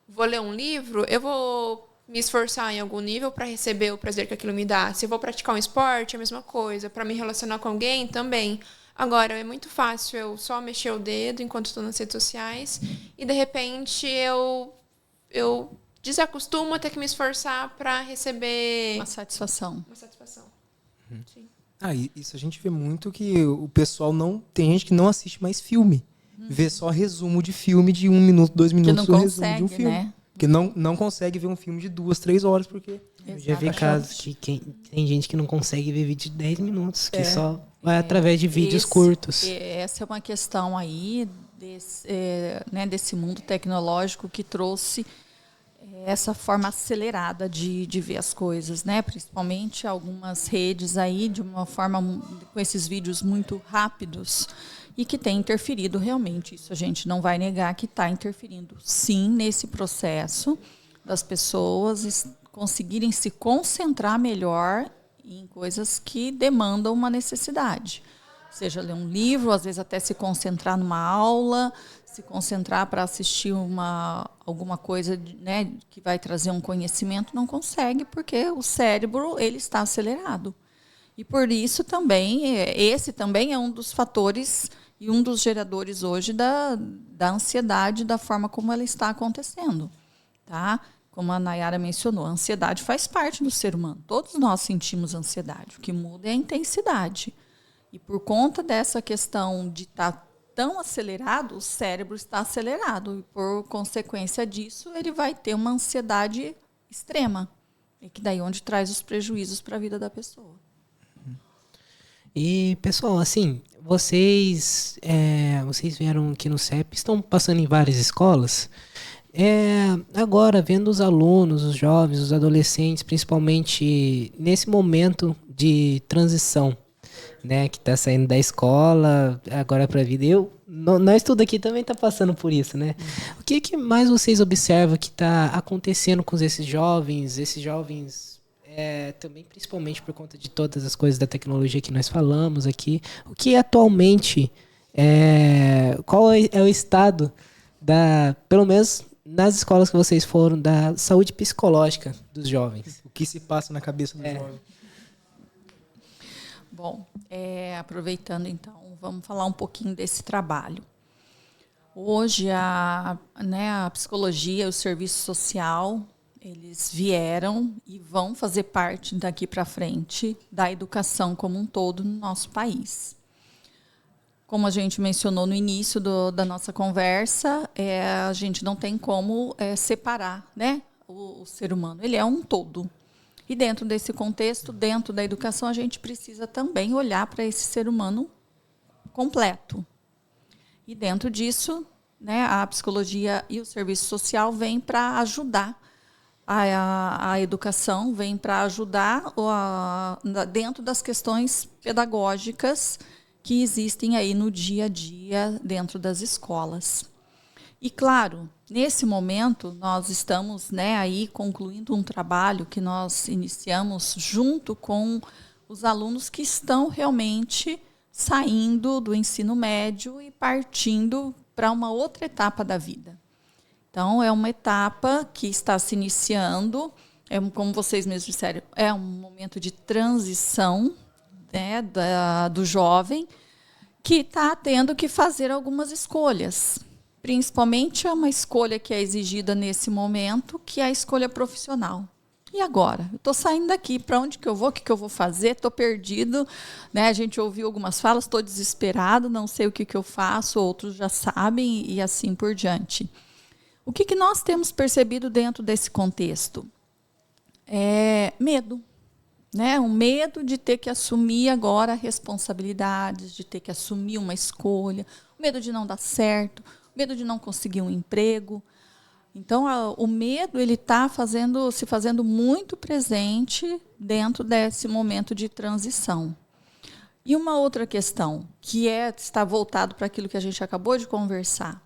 [SPEAKER 3] vou ler um livro, eu vou me esforçar em algum nível para receber o prazer que aquilo me dá. Se eu vou praticar um esporte, é a mesma coisa. Para me relacionar com alguém, também. Agora, é muito fácil eu só mexer o dedo enquanto estou nas redes sociais e, de repente, eu desacostumo a ter que me esforçar para receber
[SPEAKER 2] Uma satisfação.
[SPEAKER 3] uma satisfação. Sim.
[SPEAKER 4] Isso a gente vê muito que o pessoal não... Tem gente que não assiste mais filme. Vê só resumo de filme de 1 minuto, 2 minutos do resumo de um filme.
[SPEAKER 2] Né?
[SPEAKER 4] Porque não consegue ver um filme de 2, 3 horas, porque...
[SPEAKER 1] Eu já vi casos que tem gente que não consegue ver vídeo de 10 minutos, que só vai através de vídeos curtos.
[SPEAKER 2] Essa é uma questão aí desse mundo tecnológico que trouxe essa forma acelerada de ver as coisas, né? Principalmente algumas redes aí, de uma forma com esses vídeos muito rápidos e que tem interferido realmente. Isso a gente não vai negar que está interferindo, sim, nesse processo das pessoas conseguirem se concentrar melhor em coisas que demandam uma necessidade. Seja ler um livro, às vezes até se concentrar numa aula, se concentrar para assistir alguma coisa, né, que vai trazer um conhecimento, não consegue, porque o cérebro ele está acelerado. E por isso também, esse também é um dos fatores e um dos geradores hoje da ansiedade, da forma como ela está acontecendo. Tá? Como a Nayara mencionou, a ansiedade faz parte do ser humano. Todos nós sentimos ansiedade. O que muda é a intensidade. E por conta dessa questão de estar tão acelerado, o cérebro está acelerado. E por consequência disso, ele vai ter uma ansiedade extrema. E que daí onde traz os prejuízos para a vida da pessoa.
[SPEAKER 1] E, pessoal, assim, vocês vieram aqui no CEP, estão passando em várias escolas. Agora, vendo os alunos, os jovens, os adolescentes, principalmente nesse momento de transição, né, que está saindo da escola, agora para a vida. Nós tudo aqui também está passando por isso, né? O que mais vocês observam que está acontecendo com esses jovens também principalmente por conta de todas as coisas da tecnologia que nós falamos aqui, o que atualmente, qual é o estado pelo menos nas escolas que vocês foram, da saúde psicológica dos jovens?
[SPEAKER 4] O que se passa na cabeça do jovem?
[SPEAKER 2] Bom, aproveitando então, vamos falar um pouquinho desse trabalho. Hoje a psicologia, o serviço social, eles vieram e vão fazer parte daqui para frente da educação como um todo no nosso país. Como a gente mencionou no início da nossa conversa, a gente não tem como separar, né, o ser humano. Ele é um todo. E dentro desse contexto, dentro da educação, a gente precisa também olhar para esse ser humano completo. E dentro disso, né, a psicologia e o serviço social vêm para ajudar a educação, vem para ajudar dentro das questões pedagógicas que existem aí no dia a dia dentro das escolas. E, claro, nesse momento, nós estamos, né, aí concluindo um trabalho que nós iniciamos junto com os alunos que estão realmente saindo do ensino médio e partindo para uma outra etapa da vida. Então, é uma etapa que está se iniciando, como vocês mesmos disseram, é um momento de transição, né, do jovem que está tendo que fazer algumas escolhas. principalmente é uma escolha que é exigida nesse momento, que é a escolha profissional. E agora? Eu estou saindo daqui, para onde que eu vou? O que que eu vou fazer? Estou perdido. Né? A gente ouviu algumas falas, estou desesperado, não sei o que eu faço, outros já sabem e assim por diante. O que nós temos percebido dentro desse contexto? Medo. Né? Um medo de ter que assumir agora responsabilidades, de ter que assumir uma escolha, o medo de não dar certo, o medo de não conseguir um emprego. Então, o medo ele está se fazendo muito presente dentro desse momento de transição. E uma outra questão, que está voltado para aquilo que a gente acabou de conversar.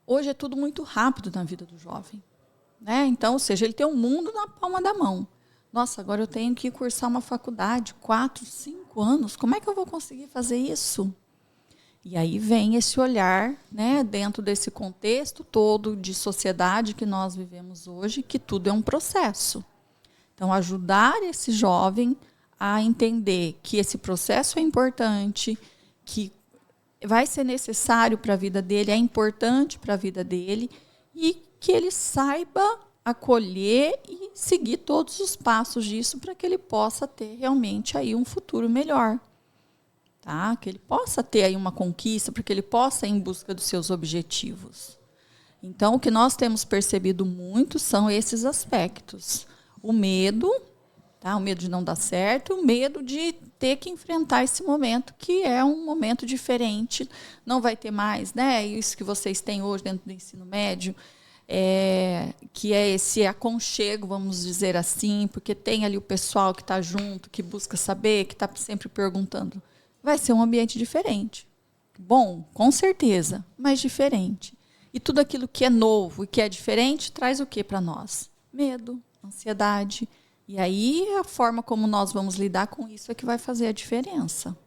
[SPEAKER 2] Hoje é tudo muito rápido na vida do jovem. Né? Então, ou seja, ele tem um mundo na palma da mão. Nossa, agora eu tenho que cursar uma faculdade, 4, 5 anos, como é que eu vou conseguir fazer isso? E aí vem esse olhar, né, dentro desse contexto todo de sociedade que nós vivemos hoje, que tudo é um processo. Então, ajudar esse jovem a entender que esse processo é importante, que vai ser necessário para a vida dele, é importante para a vida dele, e que ele saiba acolher e seguir todos os passos disso para que ele possa ter realmente aí um futuro melhor. Tá? Que ele possa ter aí uma conquista, para que ele possa ir em busca dos seus objetivos. Então, o que nós temos percebido muito são esses aspectos. O medo, tá? O medo de não dar certo, o medo de ter que enfrentar esse momento, que é um momento diferente, não vai ter mais, né? Isso que vocês têm hoje dentro do ensino médio, que é esse aconchego, vamos dizer assim, porque tem ali o pessoal que está junto, que busca saber, que está sempre perguntando. Vai ser um ambiente diferente. Bom, com certeza, mas diferente. E tudo aquilo que é novo e que é diferente traz o que para nós? Medo, ansiedade. E aí a forma como nós vamos lidar com isso é que vai fazer a diferença.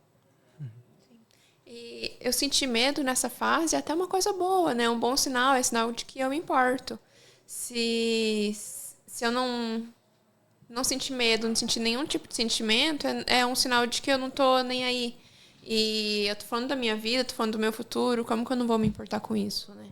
[SPEAKER 3] E eu senti medo nessa fase é até uma coisa boa, né? Um bom sinal, é sinal de que eu me importo. Se eu não sentir medo, não sentir nenhum tipo de sentimento, é um sinal de que eu não tô nem aí. E eu tô falando da minha vida, tô falando do meu futuro, como que eu não vou me importar com isso, né?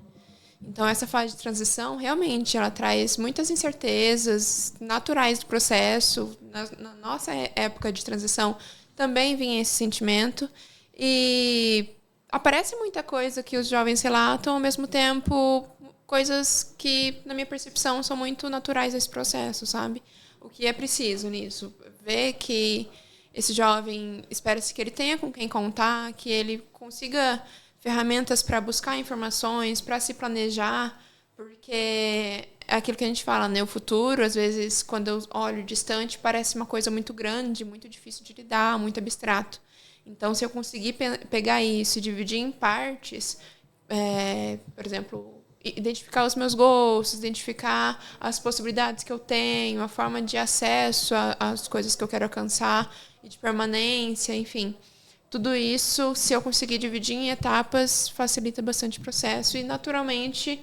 [SPEAKER 3] Então, essa fase de transição, realmente, ela traz muitas incertezas naturais do processo. Na nossa época de transição, também vinha esse sentimento. E aparece muita coisa que os jovens relatam, ao mesmo tempo, coisas que, na minha percepção, são muito naturais desse processo, sabe? O que é preciso nisso? Ver que esse jovem, espera-se que ele tenha com quem contar, que ele consiga ferramentas para buscar informações, para se planejar, porque é aquilo que a gente fala, né? O futuro, às vezes, quando eu olho distante, parece uma coisa muito grande, muito difícil de lidar, muito abstrato. Então, se eu conseguir pegar isso e dividir em partes, por exemplo, identificar os meus gostos, identificar as possibilidades que eu tenho, a forma de acesso às coisas que eu quero alcançar e de permanência, enfim. Tudo isso, se eu conseguir dividir em etapas, facilita bastante o processo e, naturalmente,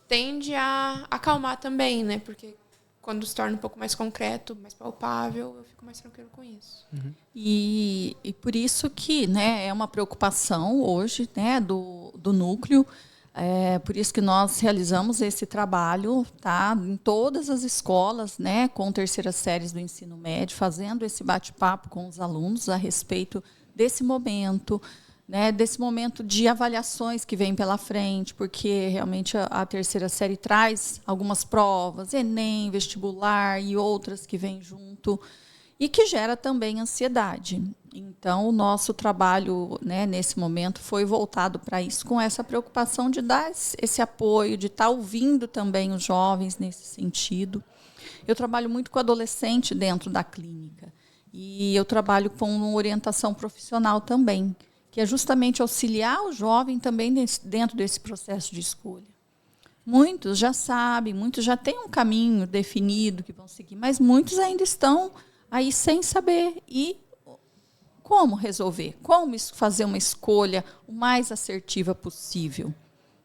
[SPEAKER 3] tende a acalmar também, né? Porque quando se torna um pouco mais concreto, mais palpável, eu fico mais tranquilo com isso.
[SPEAKER 2] Uhum. E por isso que, né, é uma preocupação hoje, né, do núcleo. Por isso que nós realizamos esse trabalho, tá, em todas as escolas, né, com terceiras séries do ensino médio, fazendo esse bate-papo com os alunos a respeito desse momento, né, desse momento de avaliações que vem pela frente, porque realmente a terceira série traz algumas provas, Enem, vestibular e outras que vêm junto, e que gera também ansiedade. Então, o nosso trabalho, né, nesse momento foi voltado para isso, com essa preocupação de dar esse apoio, de estar ouvindo também os jovens nesse sentido. Eu trabalho muito com adolescente dentro da clínica e eu trabalho com orientação profissional também, que é justamente auxiliar o jovem também dentro desse processo de escolha. Muitos já sabem, muitos já têm um caminho definido que vão seguir, mas muitos ainda estão aí sem saber e como resolver, como fazer uma escolha o mais assertiva possível,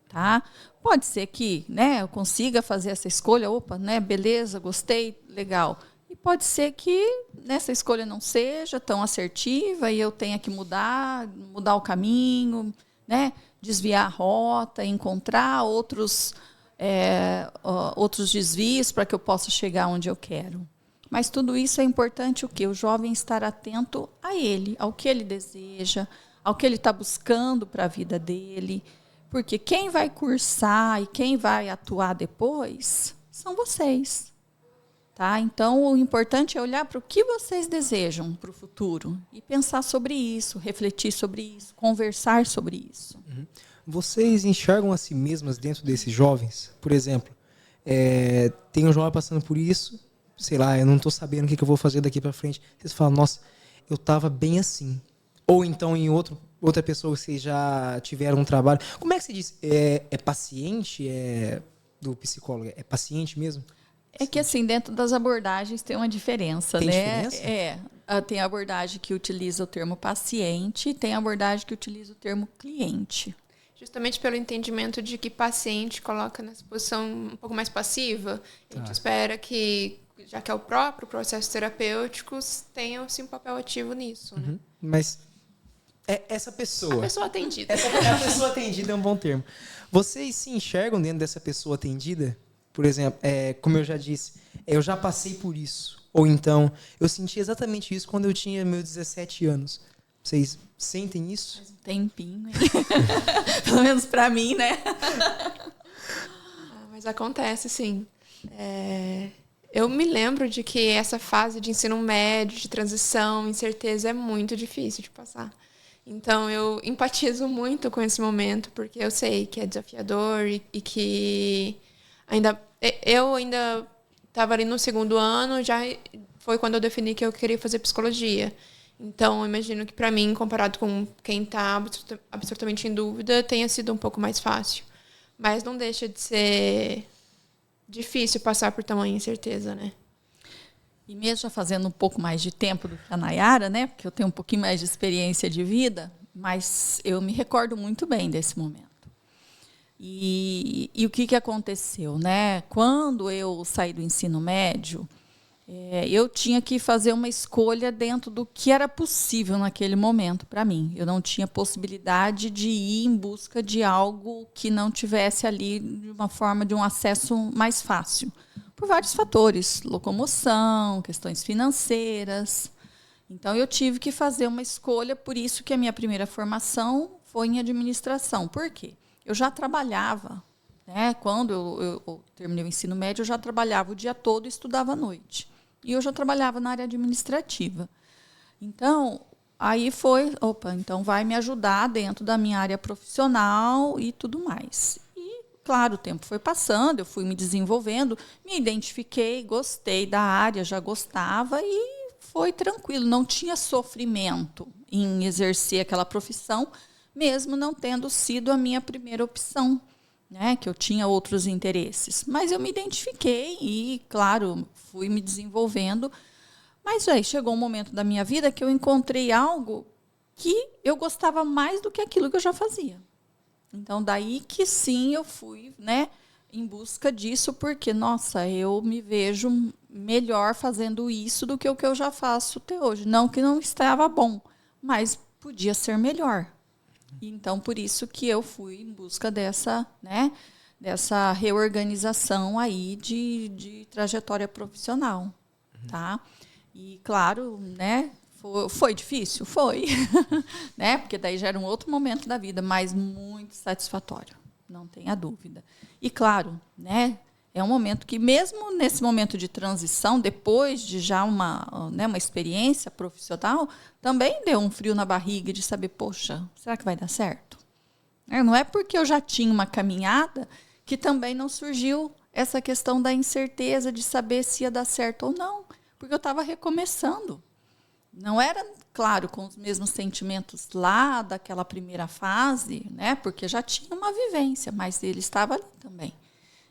[SPEAKER 2] tá? Pode ser que, né, eu consiga fazer essa escolha, opa, né, beleza, gostei, legal. E pode ser que nessa escolha não seja tão assertiva e eu tenha que mudar o caminho, né, desviar a rota, encontrar outros desvios para que eu possa chegar onde eu quero. Mas tudo isso é importante o quê? O jovem estar atento a ele, ao que ele deseja, ao que ele está buscando para a vida dele. Porque quem vai cursar e quem vai atuar depois são vocês. Tá? Então, o importante é olhar para o que vocês desejam para o futuro e pensar sobre isso, refletir sobre isso, conversar sobre isso.
[SPEAKER 4] Uhum. Vocês enxergam a si mesmas dentro desses jovens? Por exemplo, tem um jovem passando por isso, sei lá, eu não estou sabendo o que eu vou fazer daqui para frente. Vocês falam, nossa, eu estava bem assim. Ou então em outra pessoa, vocês já tiveram um trabalho. Como é que se diz? É paciente? Do psicólogo? É paciente mesmo?
[SPEAKER 2] É que assim, dentro das abordagens tem uma diferença,
[SPEAKER 4] tem
[SPEAKER 2] né?
[SPEAKER 4] Diferença?
[SPEAKER 2] Tem a abordagem que utiliza o termo paciente e tem a abordagem que utiliza o termo cliente.
[SPEAKER 3] Justamente pelo entendimento de que paciente coloca nessa posição um pouco mais passiva. A gente espera que, já que é o próprio processo terapêutico, tenha sim, um papel ativo nisso. Né?
[SPEAKER 4] Mas essa pessoa...
[SPEAKER 3] A pessoa atendida.
[SPEAKER 4] A pessoa atendida é um bom termo. Vocês se enxergam dentro dessa pessoa atendida? Por exemplo, como eu já disse, eu já passei por isso. Ou então, eu senti exatamente isso quando eu tinha meus 17 anos. Vocês sentem isso?
[SPEAKER 2] Faz um tempinho, hein? Pelo menos pra mim, né?
[SPEAKER 3] Mas acontece, sim. Eu me lembro de que essa fase de ensino médio, de transição, incerteza, é muito difícil de passar. Então, eu empatizo muito com esse momento, porque eu sei que é desafiador e que... Eu ainda estava ali no segundo ano, já foi quando eu defini que eu queria fazer psicologia. Então, eu imagino que para mim, comparado com quem está absolutamente em dúvida, tenha sido um pouco mais fácil. Mas não deixa de ser difícil passar por tamanha incerteza, né?
[SPEAKER 2] E mesmo já fazendo um pouco mais de tempo do que a Nayara, né? Porque eu tenho um pouquinho mais de experiência de vida, mas eu me recordo muito bem desse momento. E o que aconteceu, né? Quando eu saí do ensino médio, eu tinha que fazer uma escolha dentro do que era possível naquele momento para mim. Eu não tinha possibilidade de ir em busca de algo que não tivesse ali de uma forma de um acesso mais fácil, por vários fatores, locomoção, questões financeiras. Então, eu tive que fazer uma escolha, por isso que a minha primeira formação foi em administração. Por quê? Eu já trabalhava, né? Quando eu terminei o ensino médio, eu já trabalhava o dia todo e estudava à noite. E eu já trabalhava na área administrativa. Então, aí foi, então vai me ajudar dentro da minha área profissional e tudo mais. E, claro, o tempo foi passando, eu fui me desenvolvendo, me identifiquei, gostei da área, já gostava e foi tranquilo, não tinha sofrimento em exercer aquela profissão, mesmo não tendo sido a minha primeira opção, né, que eu tinha outros interesses. Mas eu me identifiquei e, claro, fui me desenvolvendo. Mas aí chegou um momento da minha vida que eu encontrei algo que eu gostava mais do que aquilo que eu já fazia. Então, daí que sim, eu fui, né, em busca disso, porque, nossa, eu me vejo melhor fazendo isso do que o que eu já faço até hoje. Não que não estava bom, mas podia ser melhor. Então, por isso que eu fui em busca dessa, né, dessa reorganização aí de trajetória profissional, tá? E, claro, né, foi difícil? Foi. Né? Porque daí já era um outro momento da vida, mas muito satisfatório, não tenha dúvida. E, claro, né, é um momento que, mesmo nesse momento de transição, depois de já uma experiência profissional, também deu um frio na barriga de saber, poxa, será que vai dar certo? Não é porque eu já tinha uma caminhada que também não surgiu essa questão da incerteza de saber se ia dar certo ou não, porque eu estava recomeçando. Não era, claro, com os mesmos sentimentos lá daquela primeira fase, né, porque já tinha uma vivência, mas ele estava ali também.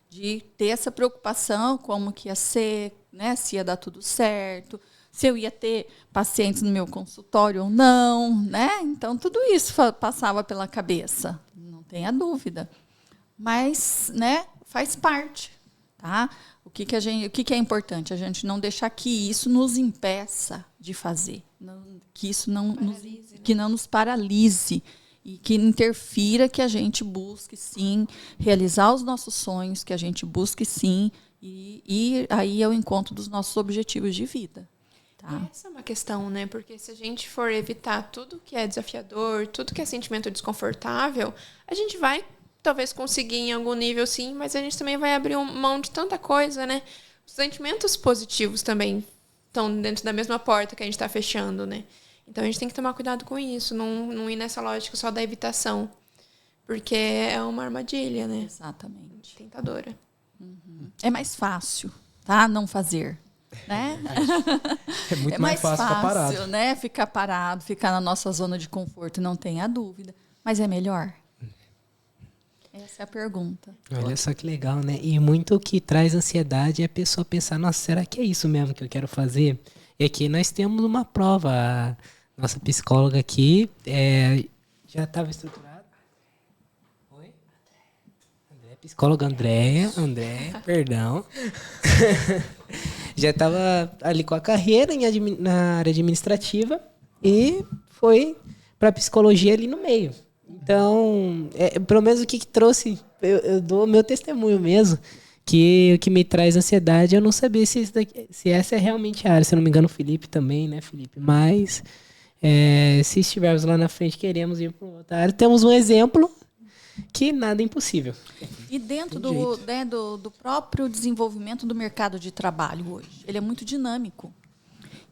[SPEAKER 2] De ter essa preocupação, como que ia ser, né, se ia dar tudo certo, se eu ia ter pacientes no meu consultório ou não, né? Então, tudo isso passava pela cabeça, não tenha dúvida. Mas, né, faz parte, tá? O que é importante? A gente não deixar que isso nos impeça de fazer, que isso não nos paralise e que interfira que a gente busque, sim, realizar os nossos sonhos, que a gente busque, sim, e aí é o encontro dos nossos objetivos de vida. Tá?
[SPEAKER 3] Essa é uma questão, né? Porque se a gente for evitar tudo que é desafiador, tudo que é sentimento desconfortável, a gente vai talvez conseguir em algum nível, sim, mas a gente também vai abrir mão de tanta coisa, né? Os sentimentos positivos também estão dentro da mesma porta que a gente está fechando, né? Então a gente tem que tomar cuidado com isso, não ir nessa lógica só da evitação, porque é uma armadilha, né?
[SPEAKER 2] Exatamente.
[SPEAKER 3] Tentadora.
[SPEAKER 2] É mais fácil, tá? Não fazer, né?
[SPEAKER 4] É muito mais fácil ficar parado.
[SPEAKER 2] Né? Ficar parado, ficar na nossa zona de conforto, não tenha dúvida. Mas é melhor? Essa é a pergunta.
[SPEAKER 1] Olha só que legal, né? E muito que traz ansiedade é a pessoa pensar, nossa, será que é isso mesmo que eu quero fazer? E aqui nós temos uma prova. A nossa psicóloga aqui já estava estruturada. Oi? Psicóloga Andréia, perdão. Já estava ali com a carreira na área administrativa e foi para psicologia ali no meio. Então, pelo menos o que trouxe, eu dou meu testemunho mesmo, que o que me traz ansiedade, eu não sabia se essa é realmente a área. Se eu não me engano, o Felipe também, né, Felipe? Mas, se estivermos lá na frente, queremos ir para outra área. Temos um exemplo que nada é impossível.
[SPEAKER 2] E dentro do próprio desenvolvimento do mercado de trabalho hoje, ele é muito dinâmico.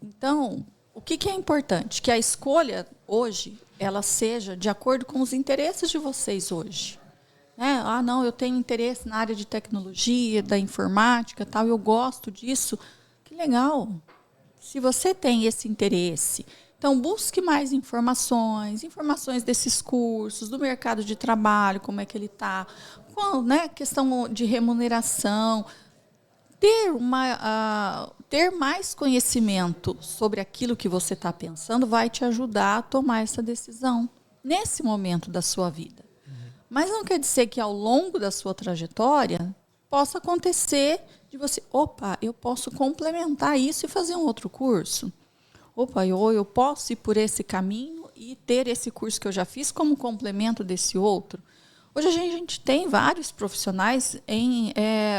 [SPEAKER 2] Então, o que é importante? Que a escolha hoje, ela seja de acordo com os interesses de vocês hoje. Né? Ah, não, eu tenho interesse na área de tecnologia, da informática, tal, eu gosto disso. Que legal. Se você tem esse interesse, então busque mais informações desses cursos, do mercado de trabalho, como é que ele está, né, questão de remuneração, ter mais conhecimento sobre aquilo que você está pensando vai te ajudar a tomar essa decisão nesse momento da sua vida. Mas não quer dizer que ao longo da sua trajetória possa acontecer de você, eu posso complementar isso e fazer um outro curso. Eu posso ir por esse caminho e ter esse curso que eu já fiz como complemento desse outro. Hoje a gente tem vários profissionais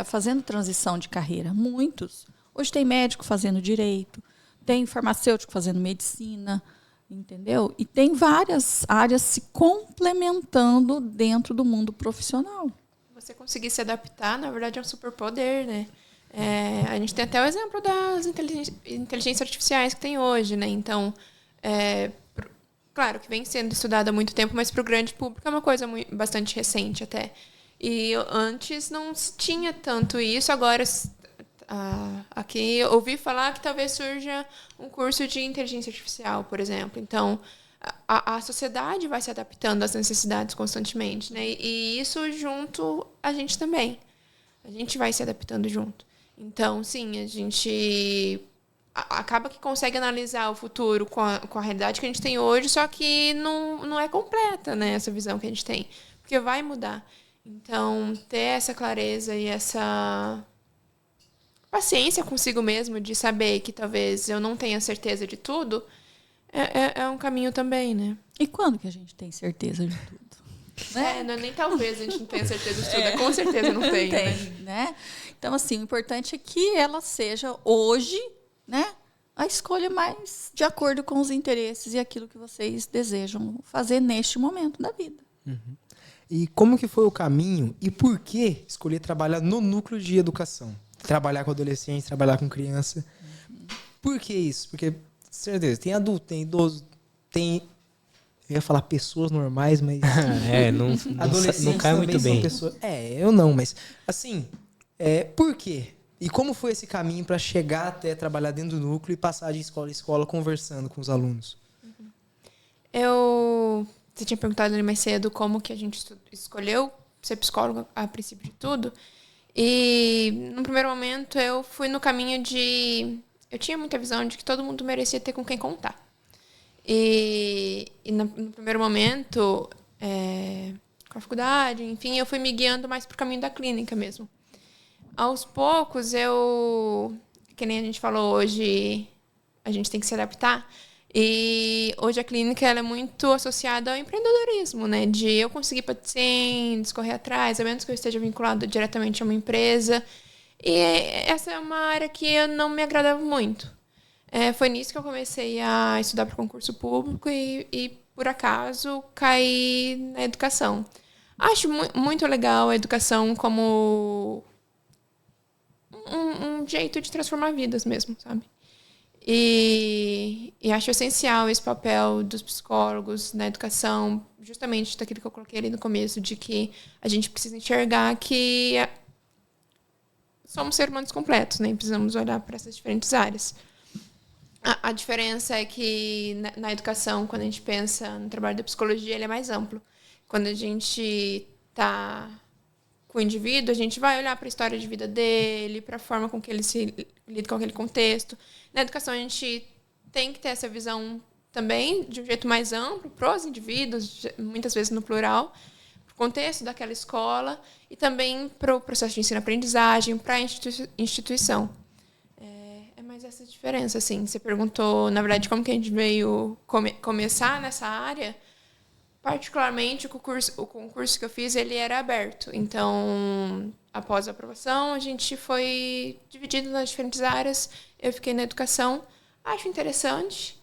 [SPEAKER 2] fazendo transição de carreira, muitos. Hoje tem médico fazendo direito, tem farmacêutico fazendo medicina, entendeu? E tem várias áreas se complementando dentro do mundo profissional.
[SPEAKER 3] Você conseguir se adaptar, na verdade, é um superpoder, né? A gente tem até o exemplo das inteligências artificiais que tem hoje, né? Então, claro que vem sendo estudado há muito tempo, mas para o grande público é uma coisa bastante recente até. E antes não se tinha tanto isso, agora aqui eu ouvi falar que talvez surja um curso de inteligência artificial, por exemplo. Então, a sociedade vai se adaptando às necessidades constantemente, né? E isso junto a gente também. A gente vai se adaptando junto. Então, sim, a gente acaba que consegue analisar o futuro com a realidade que a gente tem hoje, só que não é completa, né, essa visão que a gente tem, porque vai mudar. Então, ter essa clareza e essa paciência consigo mesmo de saber que talvez eu não tenha certeza de tudo é um caminho também, né?
[SPEAKER 2] E quando que a gente tem certeza de tudo? Né?
[SPEAKER 3] Não é nem talvez a gente não tenha certeza de tudo, com certeza não tem,
[SPEAKER 2] né? Então, assim, o importante é que ela seja hoje, né, a escolha mais de acordo com os interesses e aquilo que vocês desejam fazer neste momento da vida.
[SPEAKER 4] Uhum. E como que foi o caminho e por que escolher trabalhar no núcleo de educação? Trabalhar com adolescente, trabalhar com criança. Por que isso? Porque, certeza, tem adulto, tem idoso, tem... Eu ia falar pessoas normais, mas...
[SPEAKER 1] não cai muito bem.
[SPEAKER 4] Pessoas... eu não, mas... Assim, por quê? E como foi esse caminho para chegar até trabalhar dentro do núcleo e passar de escola em escola conversando com os alunos?
[SPEAKER 3] Você tinha perguntado ali mais cedo como que a gente escolheu ser psicóloga a princípio de tudo. E, no primeiro momento, eu fui no caminho de... Eu tinha muita visão de que todo mundo merecia ter com quem contar. E no primeiro momento, com a faculdade, enfim, eu fui me guiando mais para o caminho da clínica mesmo. Aos poucos, que nem a gente falou hoje, a gente tem que se adaptar. E hoje a clínica ela é muito associada ao empreendedorismo, né? De eu conseguir pacientes, correr atrás, a menos que eu esteja vinculado diretamente a uma empresa. E essa é uma área que não me agradava muito. Foi nisso que eu comecei a estudar para concurso público e, por acaso, caí na educação. Acho muito legal a educação como um jeito de transformar vidas mesmo, sabe? E acho essencial esse papel dos psicólogos na educação, justamente daquilo que eu coloquei ali no começo, de que a gente precisa enxergar que somos seres humanos completos, né? Precisamos olhar para essas diferentes áreas. A diferença é que na educação, quando a gente pensa no trabalho da psicologia, ele é mais amplo. Quando a gente está com o indivíduo, a gente vai olhar para a história de vida dele, para a forma com que ele se lida com aquele contexto. Na educação, a gente tem que ter essa visão também de um jeito mais amplo para os indivíduos, muitas vezes no plural, para o contexto daquela escola e também para o processo de ensino-aprendizagem, para a instituição. É mais essa diferença, assim. Você perguntou, na verdade, como que a gente veio começar nessa área. Particularmente, o concurso que eu fiz, ele era aberto. Então, após a aprovação, a gente foi dividido nas diferentes áreas. Eu fiquei na educação. Acho interessante.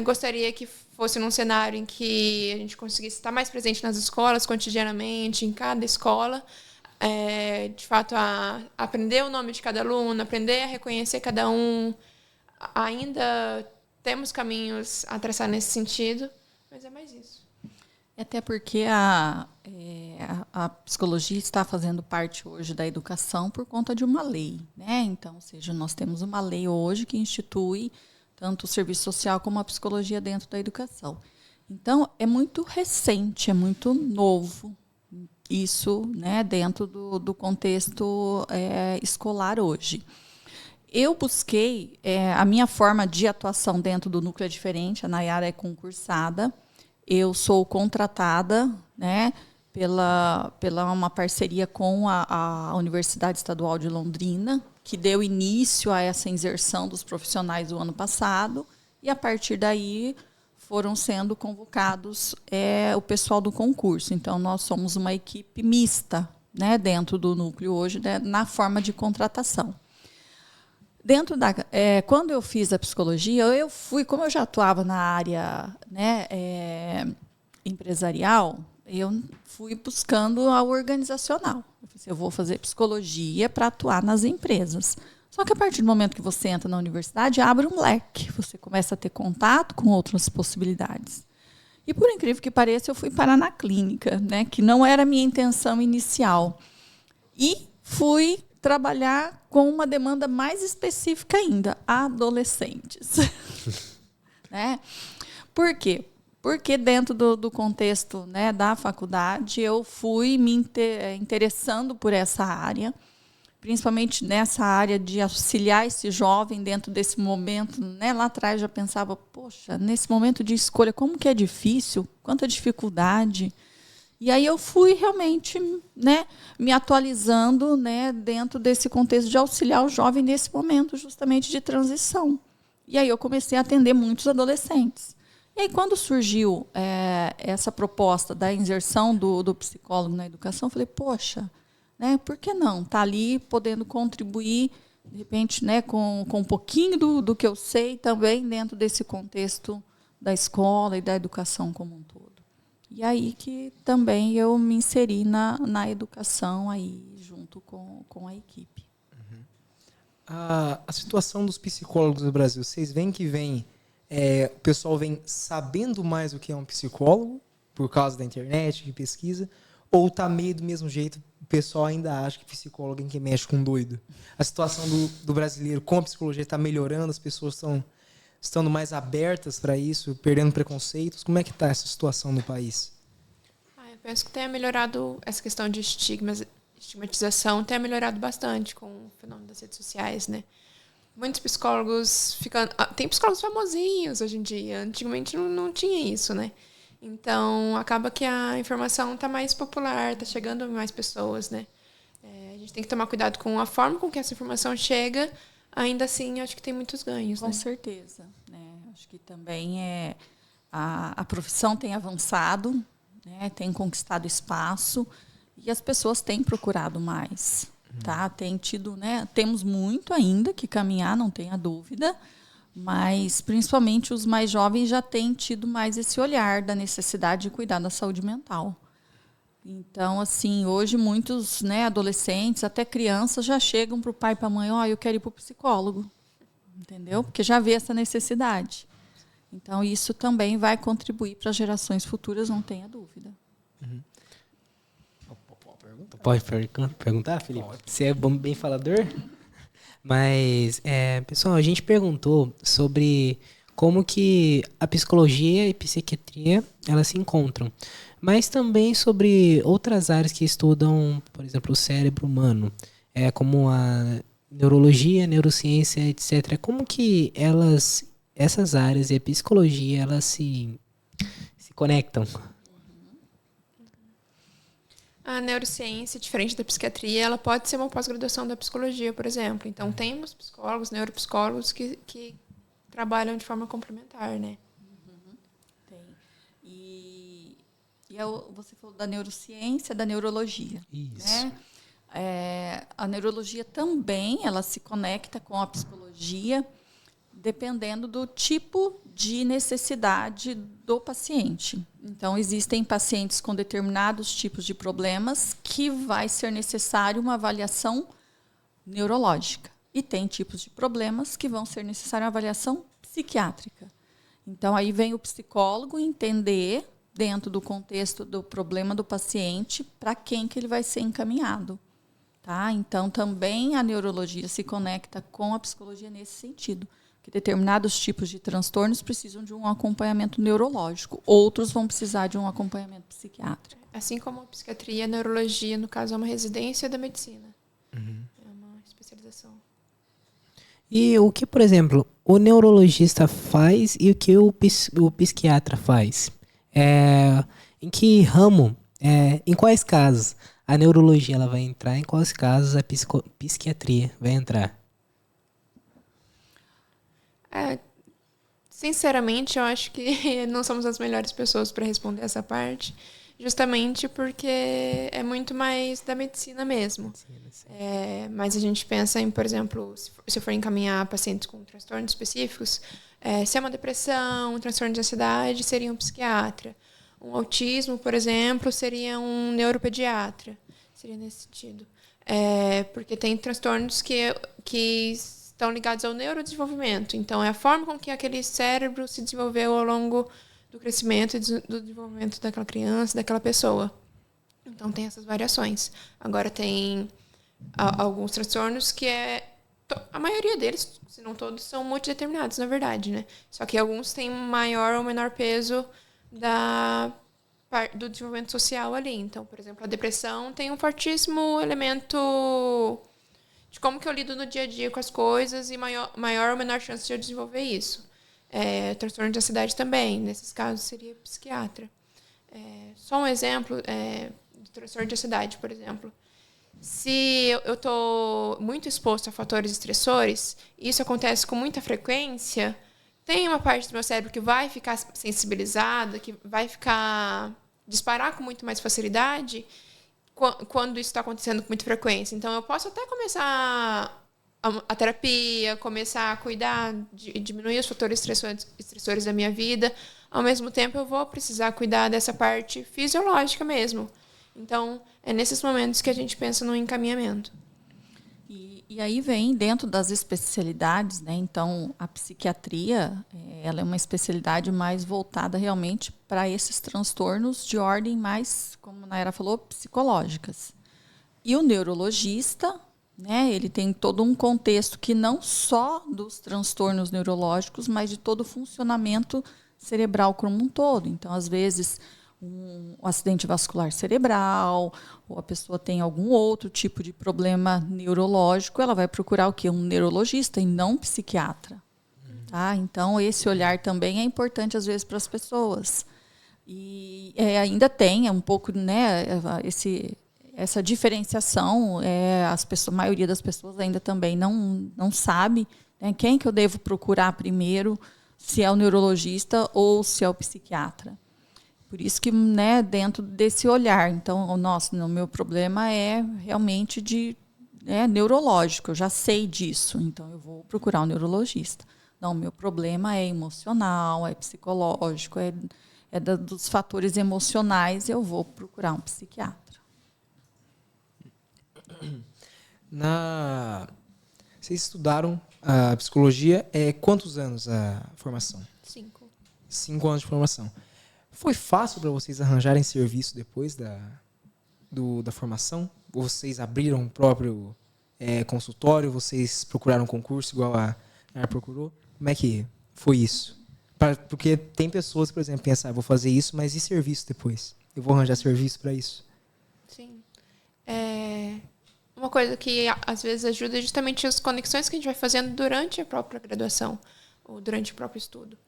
[SPEAKER 3] Gostaria que fosse num cenário em que a gente conseguisse estar mais presente nas escolas, cotidianamente, em cada escola. De fato, a aprender o nome de cada aluno, aprender a reconhecer cada um. Ainda temos caminhos a traçar nesse sentido, mas é mais isso.
[SPEAKER 2] Até porque a psicologia está fazendo parte hoje da educação por conta de uma lei, né? Então, ou seja, nós temos uma lei hoje que institui tanto o serviço social como a psicologia dentro da educação. Então, é muito recente, é muito novo isso, né, dentro do contexto escolar hoje. Eu busquei, a minha forma de atuação dentro do núcleo é diferente, a Nayara é concursada. Eu sou contratada, né, pela uma parceria com a Universidade Estadual de Londrina, que deu início a essa inserção dos profissionais do ano passado, e a partir daí foram sendo convocados o pessoal do concurso. Então, nós somos uma equipe mista, né, dentro do núcleo hoje, né, na forma de contratação. Quando eu fiz a psicologia, eu fui, como eu já atuava na área, né, empresarial, eu fui buscando a organizacional. Eu vou fazer psicologia para atuar nas empresas. Só que a partir do momento que você entra na universidade, abre um leque, você começa a ter contato com outras possibilidades. E, por incrível que pareça, eu fui parar na clínica, né, que não era a minha intenção inicial. E fui trabalhar com uma demanda mais específica ainda, adolescentes. Né? Por quê? Porque dentro do contexto, né, da faculdade, eu fui me interessando por essa área, principalmente nessa área de auxiliar esse jovem dentro desse momento. Né? Lá atrás já pensava, poxa, nesse momento de escolha, como que é difícil, quanta dificuldade. E aí eu fui realmente, né, me atualizando, né, dentro desse contexto de auxiliar o jovem nesse momento justamente de transição. E aí eu comecei a atender muitos adolescentes. E aí quando surgiu essa proposta da inserção do psicólogo na educação, eu falei, poxa, né, por que não? Está ali podendo contribuir, de repente, né, com um pouquinho do que eu sei também dentro desse contexto da escola e da educação como um todo. E aí que também eu me inseri na educação aí, junto com a equipe.
[SPEAKER 4] Uhum. A situação dos psicólogos do Brasil, vocês veem que o pessoal vem sabendo mais o que é um psicólogo, por causa da internet, de pesquisa, ou está meio do mesmo jeito, o pessoal ainda acha que psicólogo é quem mexe com doido? A situação do brasileiro com a psicologia está melhorando, as pessoas estão estando mais abertas para isso, perdendo preconceitos? Como é que está essa situação no país?
[SPEAKER 3] Eu penso que tenha melhorado essa questão de estigmatização, tenha melhorado bastante com o fenômeno das redes sociais, né? Muitos psicólogos tem psicólogos famosinhos hoje em dia. Antigamente não tinha isso, né? Então, acaba que a informação está mais popular, está chegando a mais pessoas, né? A gente tem que tomar cuidado com a forma com que essa informação chega. Ainda assim, acho que tem muitos ganhos.
[SPEAKER 2] Com certeza. Acho que também a profissão tem avançado, né, tem conquistado espaço e as pessoas têm procurado mais. Tá? Tem tido, né, temos muito ainda que caminhar, não tenha dúvida, mas principalmente os mais jovens já têm tido mais esse olhar da necessidade de cuidar da saúde mental. Então, assim, hoje muitos, né, adolescentes, até crianças, já chegam para o pai e para a mãe, eu quero ir para o psicólogo, entendeu? Porque já vê essa necessidade. Então, isso também vai contribuir para gerações futuras, não tenha dúvida.
[SPEAKER 1] Pode perguntar, Felipe? Você é bem falador? Mas, pessoal, a gente perguntou sobre como que a psicologia e psiquiatria elas se encontram, mas também sobre outras áreas que estudam, por exemplo, o cérebro humano, como a neurologia, neurociência, etc. Como que essas áreas e a psicologia, elas se conectam?
[SPEAKER 3] A neurociência, diferente da psiquiatria, ela pode ser uma pós-graduação da psicologia, por exemplo. Então, temos psicólogos, neuropsicólogos que trabalham de forma complementar, né?
[SPEAKER 2] Tem. Você falou da neurociência, da neurologia.
[SPEAKER 1] Isso.
[SPEAKER 2] Né? A neurologia também, ela se conecta com a psicologia, dependendo do tipo de necessidade do paciente. Então, existem pacientes com determinados tipos de problemas que vai ser necessário uma avaliação neurológica. E tem tipos de problemas que vão ser necessária uma avaliação psiquiátrica. Então, aí vem o psicólogo entender, dentro do contexto do problema do paciente, para quem que ele vai ser encaminhado. Tá? Então, também a neurologia se conecta com a psicologia nesse sentido. Que determinados tipos de transtornos precisam de um acompanhamento neurológico. Outros vão precisar de um acompanhamento psiquiátrico.
[SPEAKER 3] Assim como a psiquiatria, a neurologia, no caso, é uma residência da medicina. É uma especialização.
[SPEAKER 1] E o que, por exemplo, o neurologista faz e o que o psiquiatra faz? Em que ramo, em quais casos a neurologia ela vai entrar, em quais casos a psiquiatria vai entrar?
[SPEAKER 3] Sinceramente, eu acho que não somos as melhores pessoas para responder essa parte, justamente porque é muito mais da medicina mesmo. Mas a gente pensa em, por exemplo, se for encaminhar pacientes com transtornos específicos, se é uma depressão, um transtorno de ansiedade, seria um psiquiatra. Um autismo, por exemplo, seria um neuropediatra. Seria nesse sentido. Porque tem transtornos que estão ligados ao neurodesenvolvimento. Então, é a forma com que aquele cérebro se desenvolveu ao longo do crescimento e do desenvolvimento daquela criança, daquela pessoa. Então, tem essas variações. Agora, tem alguns transtornos que a maioria deles, se não todos, são multideterminados, na verdade, né? Só que alguns têm maior ou menor peso do desenvolvimento social ali. Então, por exemplo, a depressão tem um fortíssimo elemento de como que eu lido no dia a dia com as coisas e maior ou menor chance de eu desenvolver isso. Transtorno de ansiedade também, nesses casos seria psiquiatra. Só um exemplo de transtorno de ansiedade, por exemplo. Se eu estou muito exposto a fatores estressores, e isso acontece com muita frequência, tem uma parte do meu cérebro que vai ficar sensibilizada, que vai disparar com muito mais facilidade quando isso está acontecendo com muita frequência. Então, eu posso até começar a terapia, começar a cuidar, diminuir os fatores estressores da minha vida. Ao mesmo tempo, eu vou precisar cuidar dessa parte fisiológica mesmo. Então, é nesses momentos que a gente pensa no encaminhamento.
[SPEAKER 2] E aí vem dentro das especialidades, né? Então, a psiquiatria, ela é uma especialidade mais voltada realmente para esses transtornos de ordem mais, como a Nayara falou, psicológicas. E o neurologista, né? Ele tem todo um contexto que não só dos transtornos neurológicos, mas de todo o funcionamento cerebral como um todo. Então, às vezes, um acidente vascular cerebral, ou a pessoa tem algum outro tipo de problema neurológico, ela vai procurar o quê? Um neurologista e não um psiquiatra. Tá? Então, esse olhar também é importante, às vezes, para as pessoas. E ainda tem um pouco, né, essa diferenciação. A maioria das pessoas ainda também não sabe, né, quem que eu devo procurar primeiro. se é o neurologista ou se é o psiquiatra. Por isso que, né, dentro desse olhar, então, o meu problema é realmente neurológico, eu já sei disso, então eu vou procurar um neurologista. Não, meu problema é emocional, é psicológico, dos fatores emocionais, eu vou procurar um psiquiatra.
[SPEAKER 4] Vocês estudaram a psicologia, quantos anos a formação?
[SPEAKER 3] 5.
[SPEAKER 4] 5 anos de formação. Foi fácil para vocês arranjarem serviço depois da formação? Vocês abriram o próprio consultório? Vocês procuraram um concurso igual a Nayara procurou? Como é que foi isso? Porque tem pessoas que, por exemplo, pensam, vou fazer isso, mas e serviço depois? Eu vou arranjar serviço para isso?
[SPEAKER 3] Sim. Uma coisa que às vezes ajuda é justamente as conexões que a gente vai fazendo durante a própria graduação ou durante o próprio estudo.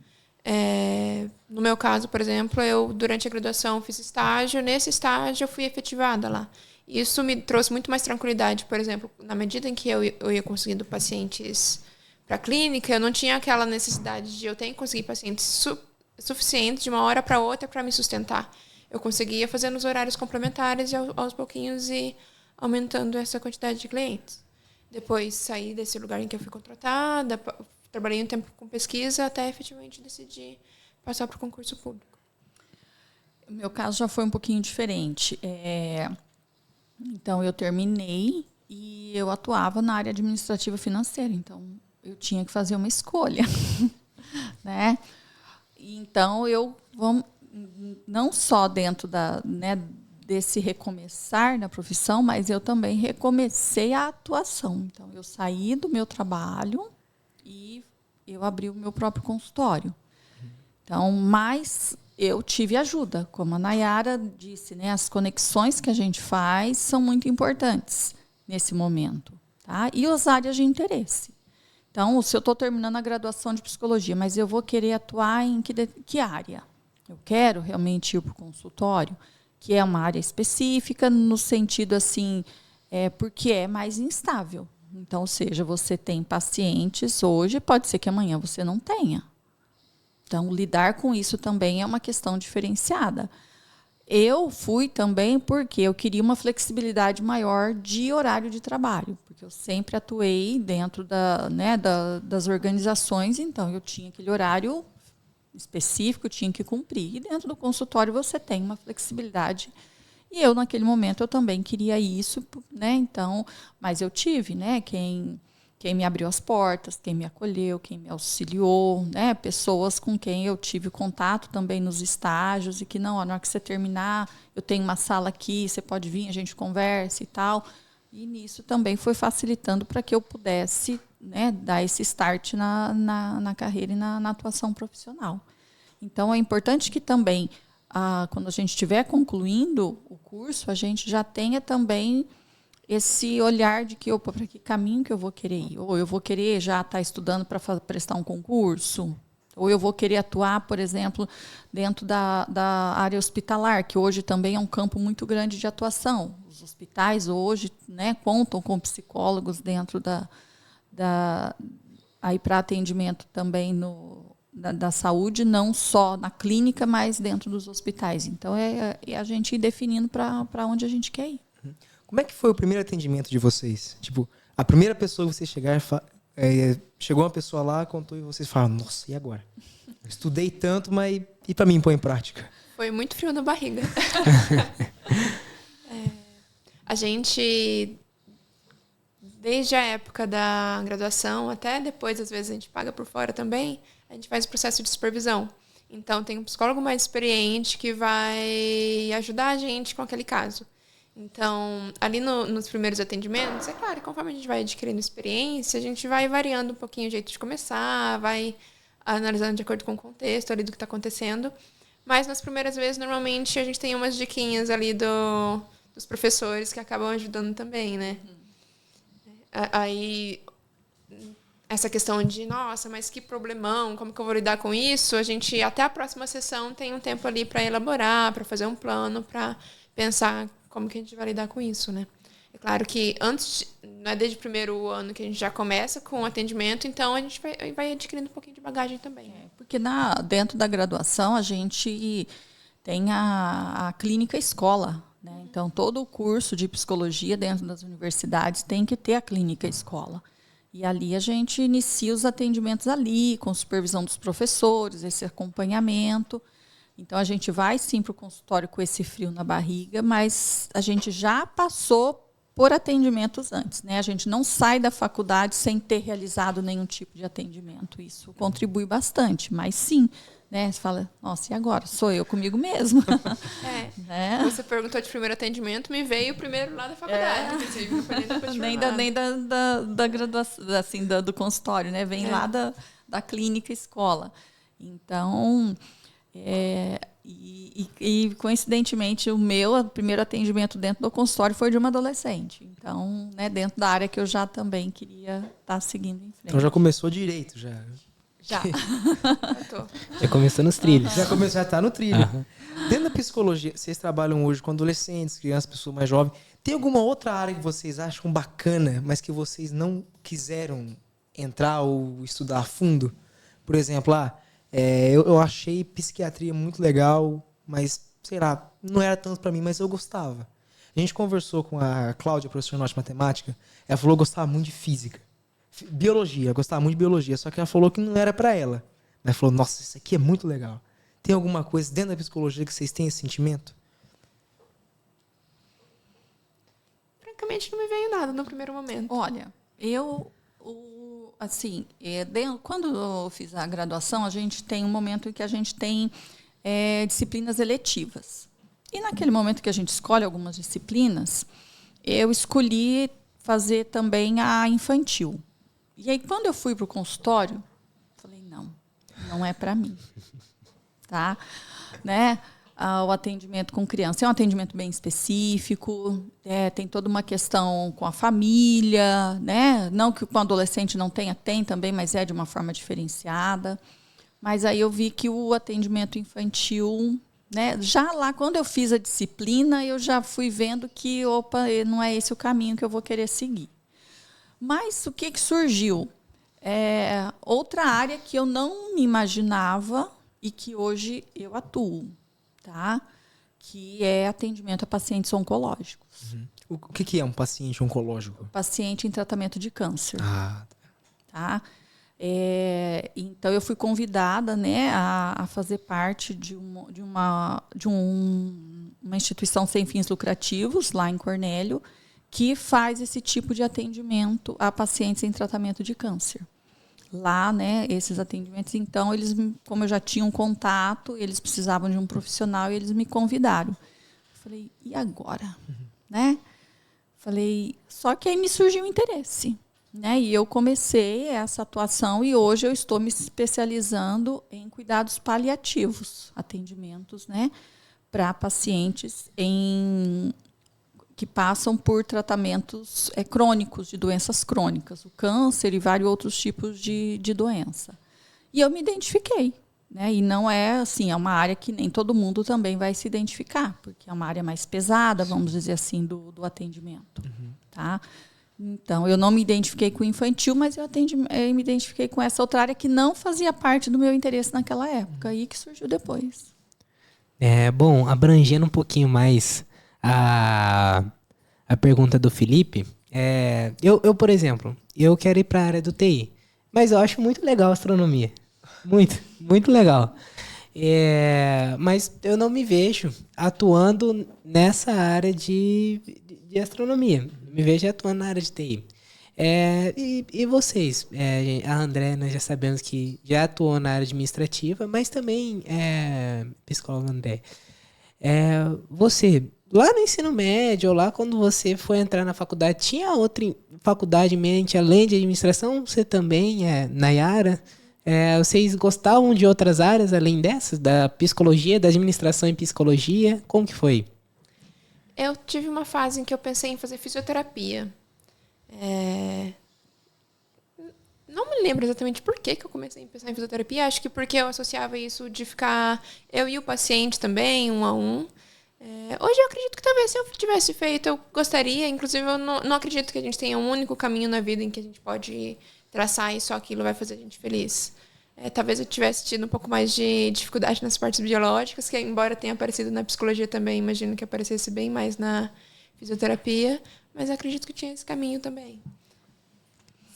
[SPEAKER 3] No meu caso, por exemplo, eu durante a graduação fiz estágio. Nesse estágio eu fui efetivada lá. Isso me trouxe muito mais tranquilidade. Por exemplo, na medida em que eu ia conseguindo pacientes para a clínica, eu não tinha aquela necessidade de eu ter que conseguir pacientes suficientes de uma hora para outra para me sustentar. Eu conseguia fazer nos horários complementares e aos pouquinhos ir aumentando essa quantidade de clientes. Depois saí desse lugar em que eu fui contratada, trabalhei um tempo com pesquisa até efetivamente decidir passar para o concurso público.
[SPEAKER 2] O meu caso já foi um pouquinho diferente. Então, eu terminei e eu atuava na área administrativa financeira. Então, eu tinha que fazer uma escolha. Né? Então, não só dentro desse recomeçar da profissão, mas eu também recomecei a atuação. Então, eu saí do meu trabalho e eu abri o meu próprio consultório. Então, mas eu tive ajuda. Como a Nayara disse, né, as conexões que a gente faz são muito importantes nesse momento. Tá? E as áreas de interesse. Então, se eu estou terminando a graduação de psicologia, mas eu vou querer atuar em que área? Eu quero realmente ir para o consultório, que é uma área específica, no sentido assim, porque é mais instável. Então, ou seja, você tem pacientes hoje, pode ser que amanhã você não tenha. Então, lidar com isso também é uma questão diferenciada. Eu fui também porque eu queria uma flexibilidade maior de horário de trabalho, porque eu sempre atuei dentro das organizações, então eu tinha aquele horário específico, tinha que cumprir. E dentro do consultório você tem uma flexibilidade. E eu, naquele momento, eu também queria isso, né? Então, mas eu tive, né? Quem me abriu as portas, quem me acolheu, quem me auxiliou, né? Pessoas com quem eu tive contato também nos estágios e que, na hora que você terminar, eu tenho uma sala aqui, você pode vir, a gente conversa e tal. E nisso também foi facilitando para que eu pudesse, né, dar esse start na carreira e na atuação profissional. Então, é importante que também, quando a gente estiver concluindo o curso, a gente já tenha também esse olhar de que, para que caminho que eu vou querer ir? Ou eu vou querer já estar estudando para prestar um concurso? Ou eu vou querer atuar, por exemplo, dentro da área hospitalar, que hoje também é um campo muito grande de atuação. Os hospitais hoje, né, contam com psicólogos dentro aí para atendimento também da saúde, não só na clínica, mas dentro dos hospitais. Então, é a gente ir definindo para onde a gente quer ir.
[SPEAKER 4] Como é que foi o primeiro atendimento de vocês? Tipo, a primeira pessoa que vocês chegaram, chegou uma pessoa lá, contou e vocês falaram, nossa, e agora? Eu estudei tanto, mas e para mim pôr em prática?
[SPEAKER 3] Foi muito frio na barriga. A gente, desde a época da graduação, até depois, às vezes, a gente paga por fora também, a gente faz o processo de supervisão. Então, tem um psicólogo mais experiente que vai ajudar a gente com aquele caso. Então, ali nos primeiros atendimentos, é claro, conforme a gente vai adquirindo experiência, a gente vai variando um pouquinho o jeito de começar, vai analisando de acordo com o contexto ali do que está acontecendo. Mas nas primeiras vezes, normalmente, a gente tem umas diquinhas ali dos professores que acabam ajudando também, né? Aí, essa questão de, nossa, mas que problemão, como que eu vou lidar com isso? A gente, até a próxima sessão, tem um tempo ali para elaborar, para fazer um plano, para pensar como que a gente vai lidar com isso, né? É claro que não é desde o primeiro ano que a gente já começa com o atendimento, então a gente vai adquirindo um pouquinho de bagagem também.
[SPEAKER 2] Porque dentro da graduação a gente tem a clínica escola, né? Então, todo o curso de psicologia dentro das universidades tem que ter a clínica escola. E ali a gente inicia os atendimentos ali, com supervisão dos professores, esse acompanhamento. Então, a gente vai sim para o consultório com esse frio na barriga, mas a gente já passou por atendimentos antes, né? A gente não sai da faculdade sem ter realizado nenhum tipo de atendimento. Isso contribui bastante, mas sim, né? Você fala, nossa, e agora? Sou eu comigo mesma.
[SPEAKER 3] Né? Você perguntou de primeiro atendimento, me veio o primeiro lá da faculdade. Inclusive, não foi nem depois de
[SPEAKER 2] nem da graduação, assim, do consultório, né? Vem lá da clínica escola. Então, e coincidentemente, o meu primeiro atendimento dentro do consultório foi de uma adolescente. Então, né, dentro da área que eu já também queria estar seguindo em frente.
[SPEAKER 4] Então já começou direito, já.
[SPEAKER 2] Já.
[SPEAKER 1] Já começou nos trilhos.
[SPEAKER 4] Já começou a estar no trilho. Dentro da psicologia, vocês trabalham hoje com adolescentes, crianças, pessoas mais jovens. Tem alguma outra área que vocês acham bacana, mas que vocês não quiseram entrar ou estudar a fundo? Por exemplo, eu achei psiquiatria muito legal, mas, sei lá, não era tanto para mim, mas eu gostava. A gente conversou com a Cláudia, professora nossa de matemática, ela falou que gostava muito de física. Biologia, gostava muito de biologia, só que ela falou que não era para ela. Mas falou, nossa, isso aqui é muito legal. Tem alguma coisa dentro da psicologia que vocês têm esse sentimento?
[SPEAKER 3] Francamente, não me veio nada no primeiro momento.
[SPEAKER 2] Olha, quando eu fiz a graduação, a gente tem um momento em que a gente tem disciplinas eletivas. E naquele momento que a gente escolhe algumas disciplinas, eu escolhi fazer também a infantil. E aí, quando eu fui para o consultório, falei, não é para mim. Tá? Né? O atendimento com criança é um atendimento bem específico, tem toda uma questão com a família, né? Não que com o adolescente não tenha, tem também, mas é de uma forma diferenciada. Mas aí eu vi que o atendimento infantil, né? Já lá, quando eu fiz a disciplina, eu já fui vendo que, não é esse o caminho que eu vou querer seguir. Mas o que surgiu? Outra área que eu não me imaginava e que hoje eu atuo, tá? Que é atendimento a pacientes oncológicos.
[SPEAKER 4] O que é um paciente oncológico?
[SPEAKER 2] Paciente em tratamento de câncer. Tá? Então, eu fui convidada, né, a fazer parte de uma instituição sem fins lucrativos, lá em Cornélio, que faz esse tipo de atendimento a pacientes em tratamento de câncer. Lá, né, esses atendimentos, então, eles, como eu já tinha um contato, eles precisavam de um profissional e eles me convidaram. Falei, e agora? Né? Falei, só que aí me surgiu o interesse. Né? E eu comecei essa atuação e hoje eu estou me especializando em cuidados paliativos, atendimentos, né, para pacientes que passam por tratamentos crônicos, de doenças crônicas, o câncer e vários outros tipos de doença. E eu me identifiquei. Né? E não é assim, é uma área que nem todo mundo também vai se identificar, porque é uma área mais pesada, vamos dizer assim, do atendimento. Tá? Então, eu não me identifiquei com o infantil, mas eu me identifiquei com essa outra área que não fazia parte do meu interesse naquela época, aí que surgiu depois.
[SPEAKER 1] Bom, abrangendo um pouquinho mais a pergunta do Felipe, eu, por exemplo, eu quero ir para a área do TI, mas eu acho muito legal a astronomia. Muito, muito legal. Mas eu não me vejo atuando nessa área de astronomia. Me vejo atuando na área de TI. E vocês? A André, nós já sabemos que já atuou na área administrativa, mas também psicólogo André. Você, lá no ensino médio, ou lá quando você foi entrar na faculdade, tinha outra faculdade em mente, além de administração? Você também, Nayara? Vocês gostavam de outras áreas além dessas? Da psicologia, da administração em psicologia? Como que foi?
[SPEAKER 3] Eu tive uma fase em que eu pensei em fazer fisioterapia. Não me lembro exatamente por que eu comecei a pensar em fisioterapia. Acho que porque eu associava isso de ficar eu e o paciente também, um a um. Hoje eu acredito que talvez se eu tivesse feito, eu gostaria. Inclusive, eu não acredito que a gente tenha um único caminho na vida em que a gente pode traçar e só aquilo vai fazer a gente feliz. Talvez eu tivesse tido um pouco mais de dificuldade nas partes biológicas, que embora tenha aparecido na psicologia também, imagino que aparecesse bem mais na fisioterapia, mas acredito que tinha esse caminho também.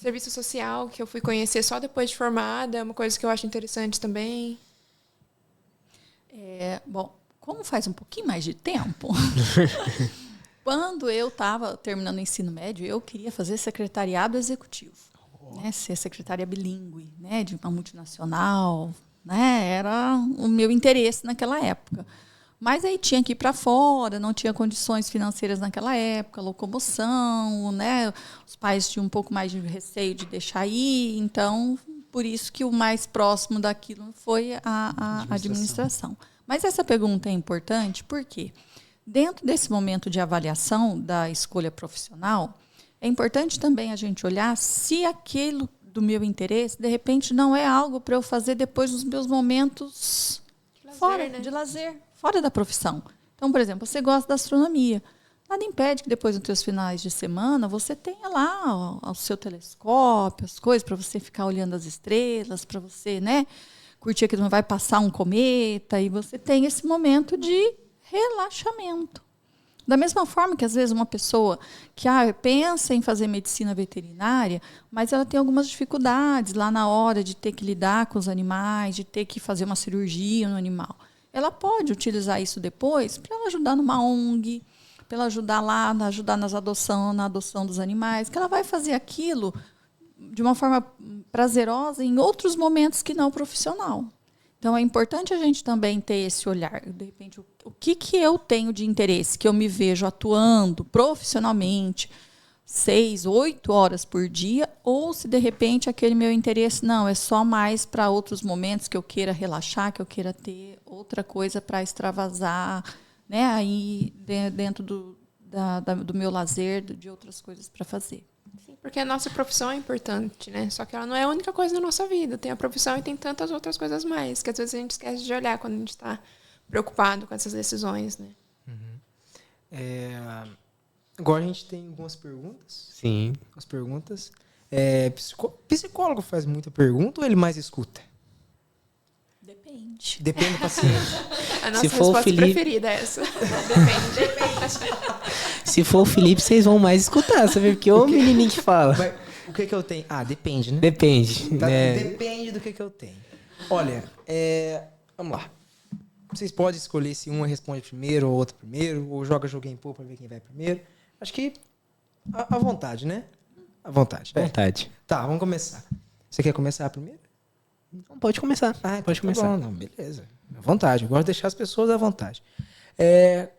[SPEAKER 3] Serviço social, que eu fui conhecer só depois de formada, é uma coisa que eu acho interessante também.
[SPEAKER 2] Bom, como faz um pouquinho mais de tempo, quando eu estava terminando o ensino médio, eu queria fazer secretariado executivo. Né, ser secretária bilíngue, né, de uma multinacional, né, era o meu interesse naquela época. Mas aí tinha que ir para fora, não tinha condições financeiras naquela época, locomoção, né, os pais tinham um pouco mais de receio de deixar ir, então, por isso que o mais próximo daquilo foi a administração. Mas essa pergunta é importante porque, dentro desse momento de avaliação da escolha profissional, é importante também a gente olhar se aquilo do meu interesse, de repente, não é algo para eu fazer depois dos meus momentos de lazer, fora da profissão. Então, por exemplo, você gosta da astronomia. Nada impede que depois, nos seus finais de semana, você tenha lá o seu telescópio, as coisas, para você ficar olhando as estrelas, para você, né, curtir que não vai passar um cometa, e você tem esse momento de relaxamento. Da mesma forma que, às vezes, uma pessoa que pensa em fazer medicina veterinária, mas ela tem algumas dificuldades lá na hora de ter que lidar com os animais, de ter que fazer uma cirurgia no animal. Ela pode utilizar isso depois para ela ajudar numa ONG, para ela ajudar lá, ajudar na adoção dos animais, que ela vai fazer aquilo de uma forma prazerosa em outros momentos que não profissional. Então, é importante a gente também ter esse olhar. De repente, o que eu tenho de interesse, que eu me vejo atuando profissionalmente 6, 8 horas por dia, ou se, de repente, aquele meu interesse não, é só mais para outros momentos que eu queira relaxar, que eu queira ter outra coisa para extravasar, né, aí dentro do meu lazer, de outras coisas para fazer.
[SPEAKER 3] Sim, porque a nossa profissão é importante, né? Só que ela não é a única coisa na nossa vida. Tem a profissão e tem tantas outras coisas mais, que às vezes a gente esquece de olhar quando a gente está preocupado com essas decisões, né?
[SPEAKER 4] Agora a gente tem algumas perguntas.
[SPEAKER 1] Sim.
[SPEAKER 4] As perguntas. Psicólogo faz muita pergunta ou ele mais escuta?
[SPEAKER 2] Depende.
[SPEAKER 4] Depende do paciente.
[SPEAKER 3] A nossa resposta preferida é essa. Depende.
[SPEAKER 1] Se for o Felipe, vocês vão mais escutar, sabe? Porque o menininho que fala.
[SPEAKER 4] Mas, o que eu tenho? Depende, né?
[SPEAKER 1] Depende.
[SPEAKER 4] Tá, depende do que eu tenho. Olha, vamos lá. Vocês podem escolher se um responde primeiro ou outro primeiro, ou joga joguinho pô para ver quem vai primeiro. Acho que à vontade, né? À vontade.
[SPEAKER 1] Vontade.
[SPEAKER 4] Tá, vamos começar. Você quer começar primeiro?
[SPEAKER 1] Então pode começar. Pode começar.
[SPEAKER 4] Tá bom, não, beleza. À vontade. Eu gosto de deixar as pessoas à vontade.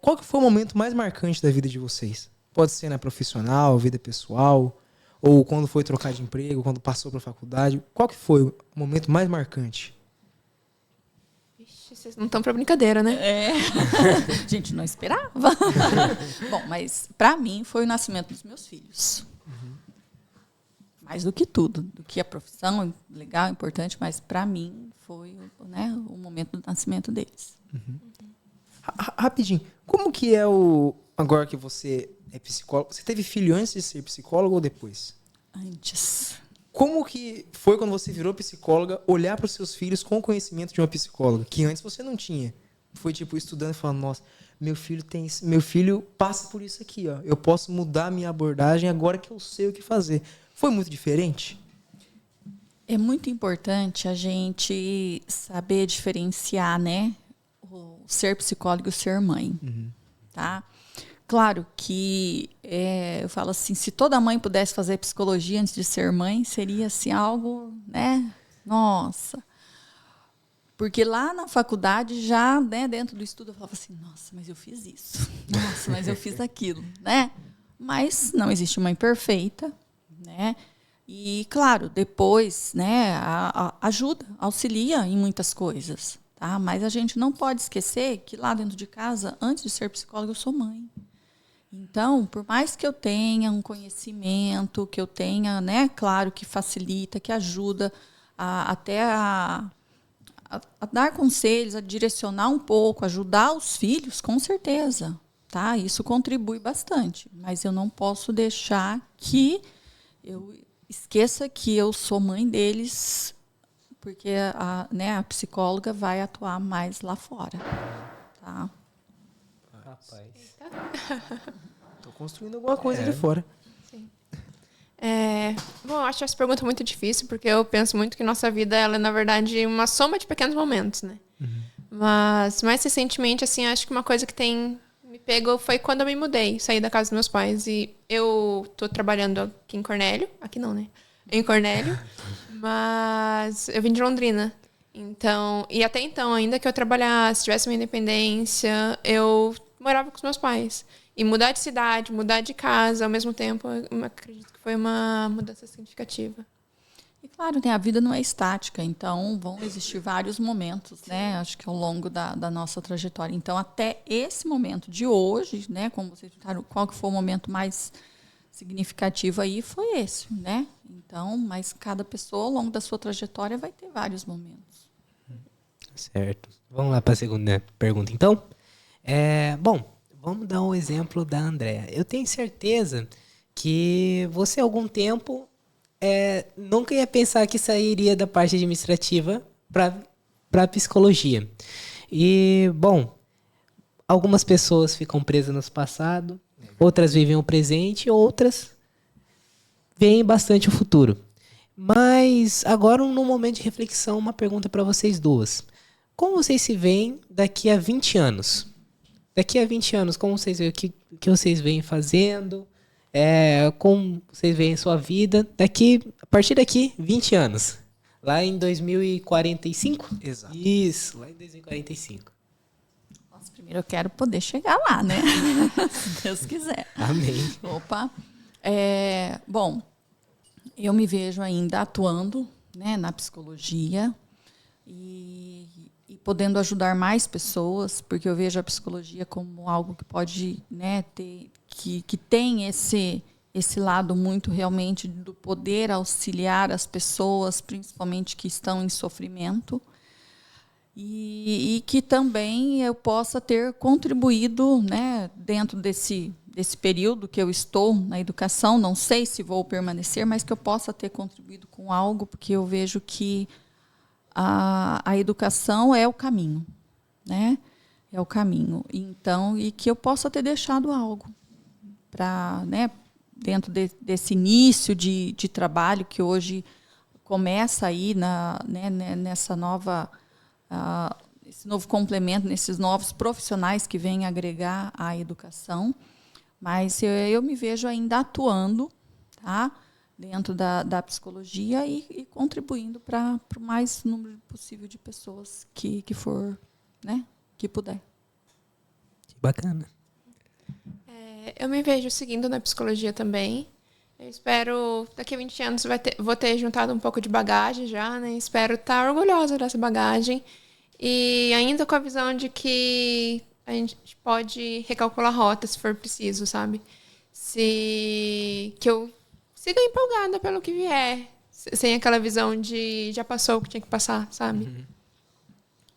[SPEAKER 4] Qual que foi o momento mais marcante da vida de vocês? Pode ser na profissional, vida pessoal, ou quando foi trocar de emprego, quando passou para a faculdade. Qual que foi o momento mais marcante?
[SPEAKER 3] Ixi, vocês não estão para brincadeira, né?
[SPEAKER 2] A gente não esperava. Bom, mas para mim foi o nascimento dos meus filhos. Mais do que tudo, do que a profissão, legal, importante, mas para mim foi, né, o momento do nascimento deles.
[SPEAKER 4] Rapidinho, como que agora que você é psicólogo, você teve filho antes de ser psicólogo ou depois?
[SPEAKER 2] Antes.
[SPEAKER 4] Como que foi quando você virou psicóloga, olhar para os seus filhos com o conhecimento de uma psicóloga, que antes você não tinha? Foi tipo estudando e falando, nossa, meu filho passa por isso aqui, ó. Eu posso mudar a minha abordagem agora que eu sei o que fazer. Foi muito diferente?
[SPEAKER 2] É muito importante a gente saber diferenciar, né, o ser psicólogo e o ser mãe, tá? Claro que eu falo assim, se toda mãe pudesse fazer psicologia antes de ser mãe, seria assim algo, né? Nossa. Porque lá na faculdade, já, né, dentro do estudo, eu falava assim, nossa, mas eu fiz isso. Nossa, mas eu fiz aquilo, né? Mas não existe mãe perfeita, né? E, claro, depois, né, ajuda, auxilia em muitas coisas, tá? Mas a gente não pode esquecer que lá dentro de casa, antes de ser psicóloga, eu sou mãe. Então, por mais que eu tenha um conhecimento, que eu tenha, né, claro, que facilita, que ajuda até a dar conselhos, a direcionar um pouco, ajudar os filhos, com certeza, tá? Isso contribui bastante, mas eu não posso deixar que eu esqueça que eu sou mãe deles, porque a psicóloga vai atuar mais lá fora. Tá?
[SPEAKER 1] Rapaz.
[SPEAKER 4] Tô construindo alguma coisa ali fora.
[SPEAKER 3] Bom, eu acho essa pergunta muito difícil, porque eu penso muito que nossa vida ela é, na verdade, uma soma de pequenos momentos, né? Mas, mais recentemente, assim, acho que uma coisa que tem me pego foi quando eu me mudei, saí da casa dos meus pais. E eu tô trabalhando aqui em Cornélio. Aqui não, né? Em Cornélio. Mas eu vim de Londrina. Então, e até então, ainda que eu trabalhasse, tivesse minha independência, eu morava com os meus pais. E mudar de cidade, mudar de casa ao mesmo tempo, eu acredito que foi uma mudança significativa.
[SPEAKER 2] E claro, né, a vida não é estática, então vão existir vários momentos, né? Acho que ao longo da nossa trajetória. Então, até esse momento de hoje, né, como vocês perguntaram, qual que foi o momento mais significativo aí, foi esse, né? Então, mas cada pessoa ao longo da sua trajetória vai ter vários momentos.
[SPEAKER 1] Certo. Vamos lá para a segunda pergunta, então. Bom, vamos dar um exemplo da Andréa. Eu tenho certeza que você, há algum tempo, nunca ia pensar que sairia da parte administrativa para a psicologia. E, bom, algumas pessoas ficam presas no passado, outras vivem o presente, outras veem bastante o futuro. Mas agora, num momento de reflexão, uma pergunta para vocês duas. Como vocês se veem daqui a 20 anos? Daqui a 20 anos, como vocês veem, o que vocês vêm fazendo? Como vocês veem sua vida a partir daqui, 20 anos. Lá em 2045?
[SPEAKER 4] Exato.
[SPEAKER 1] Isso, lá em 2045.
[SPEAKER 2] Nossa, primeiro eu quero poder chegar lá, né? Se Deus quiser.
[SPEAKER 1] Amém.
[SPEAKER 2] Opa. Bom, eu me vejo ainda atuando, né, na psicologia e podendo ajudar mais pessoas, porque eu vejo a psicologia como algo que pode, né, que tem esse lado muito realmente do poder auxiliar as pessoas, principalmente que estão em sofrimento, e que também eu possa ter contribuído, né, dentro desse período que eu estou na educação, não sei se vou permanecer, mas que eu possa ter contribuído com algo, porque eu vejo que a educação é o caminho, né? É o caminho. Então, e que eu possa ter deixado algo para, né, dentro desse início de trabalho que hoje começa aí nessa nova, esse novo complemento, nesses novos profissionais que vêm agregar à educação. Mas eu me vejo ainda atuando, tá, dentro da psicologia e contribuindo para o mais número possível de pessoas que for, né, que puder.
[SPEAKER 1] Que bacana.
[SPEAKER 3] Eu me vejo seguindo na psicologia também. Eu espero, daqui a 20 anos, vou ter juntado um pouco de bagagem já, né? Espero estar orgulhosa dessa bagagem. E ainda com a visão de que a gente pode recalcular a rota se for preciso, sabe? Que eu siga empolgada pelo que vier, sem aquela visão de já passou o que tinha que passar, sabe?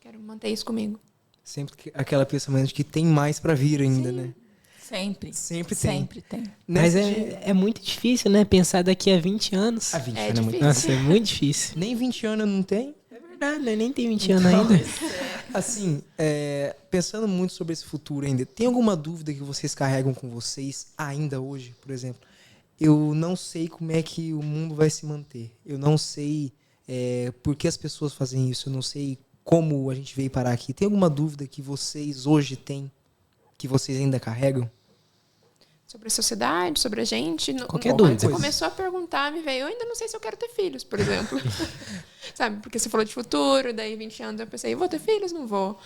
[SPEAKER 3] Quero manter isso comigo.
[SPEAKER 4] Sempre aquela pensamento de que tem mais pra vir ainda, né?
[SPEAKER 2] Sempre.
[SPEAKER 4] Sempre tem.
[SPEAKER 2] Sempre tem.
[SPEAKER 1] Mas é muito difícil, né? Pensar daqui a 20 anos.
[SPEAKER 4] A 20
[SPEAKER 3] É
[SPEAKER 4] anos é muito
[SPEAKER 3] difícil.
[SPEAKER 1] Nossa, é muito difícil.
[SPEAKER 4] Nem 20 anos não tem?
[SPEAKER 1] É verdade, né? Nem tem 20 anos ainda.
[SPEAKER 4] Assim, pensando muito sobre esse futuro ainda, tem alguma dúvida que vocês carregam com vocês ainda hoje, por exemplo? Eu não sei como é que o mundo vai se manter. Eu não sei por que as pessoas fazem isso. Eu não sei como a gente veio parar aqui. Tem alguma dúvida que vocês hoje têm, que vocês ainda carregam?
[SPEAKER 3] Sobre a sociedade, sobre a gente.
[SPEAKER 1] Qualquer
[SPEAKER 3] Quando
[SPEAKER 1] dúvida.
[SPEAKER 3] você começou a perguntar, me veio, eu ainda não sei se eu quero ter filhos, por exemplo. Sabe, porque você falou de futuro, daí 20 anos eu pensei, vou ter filhos? Não vou.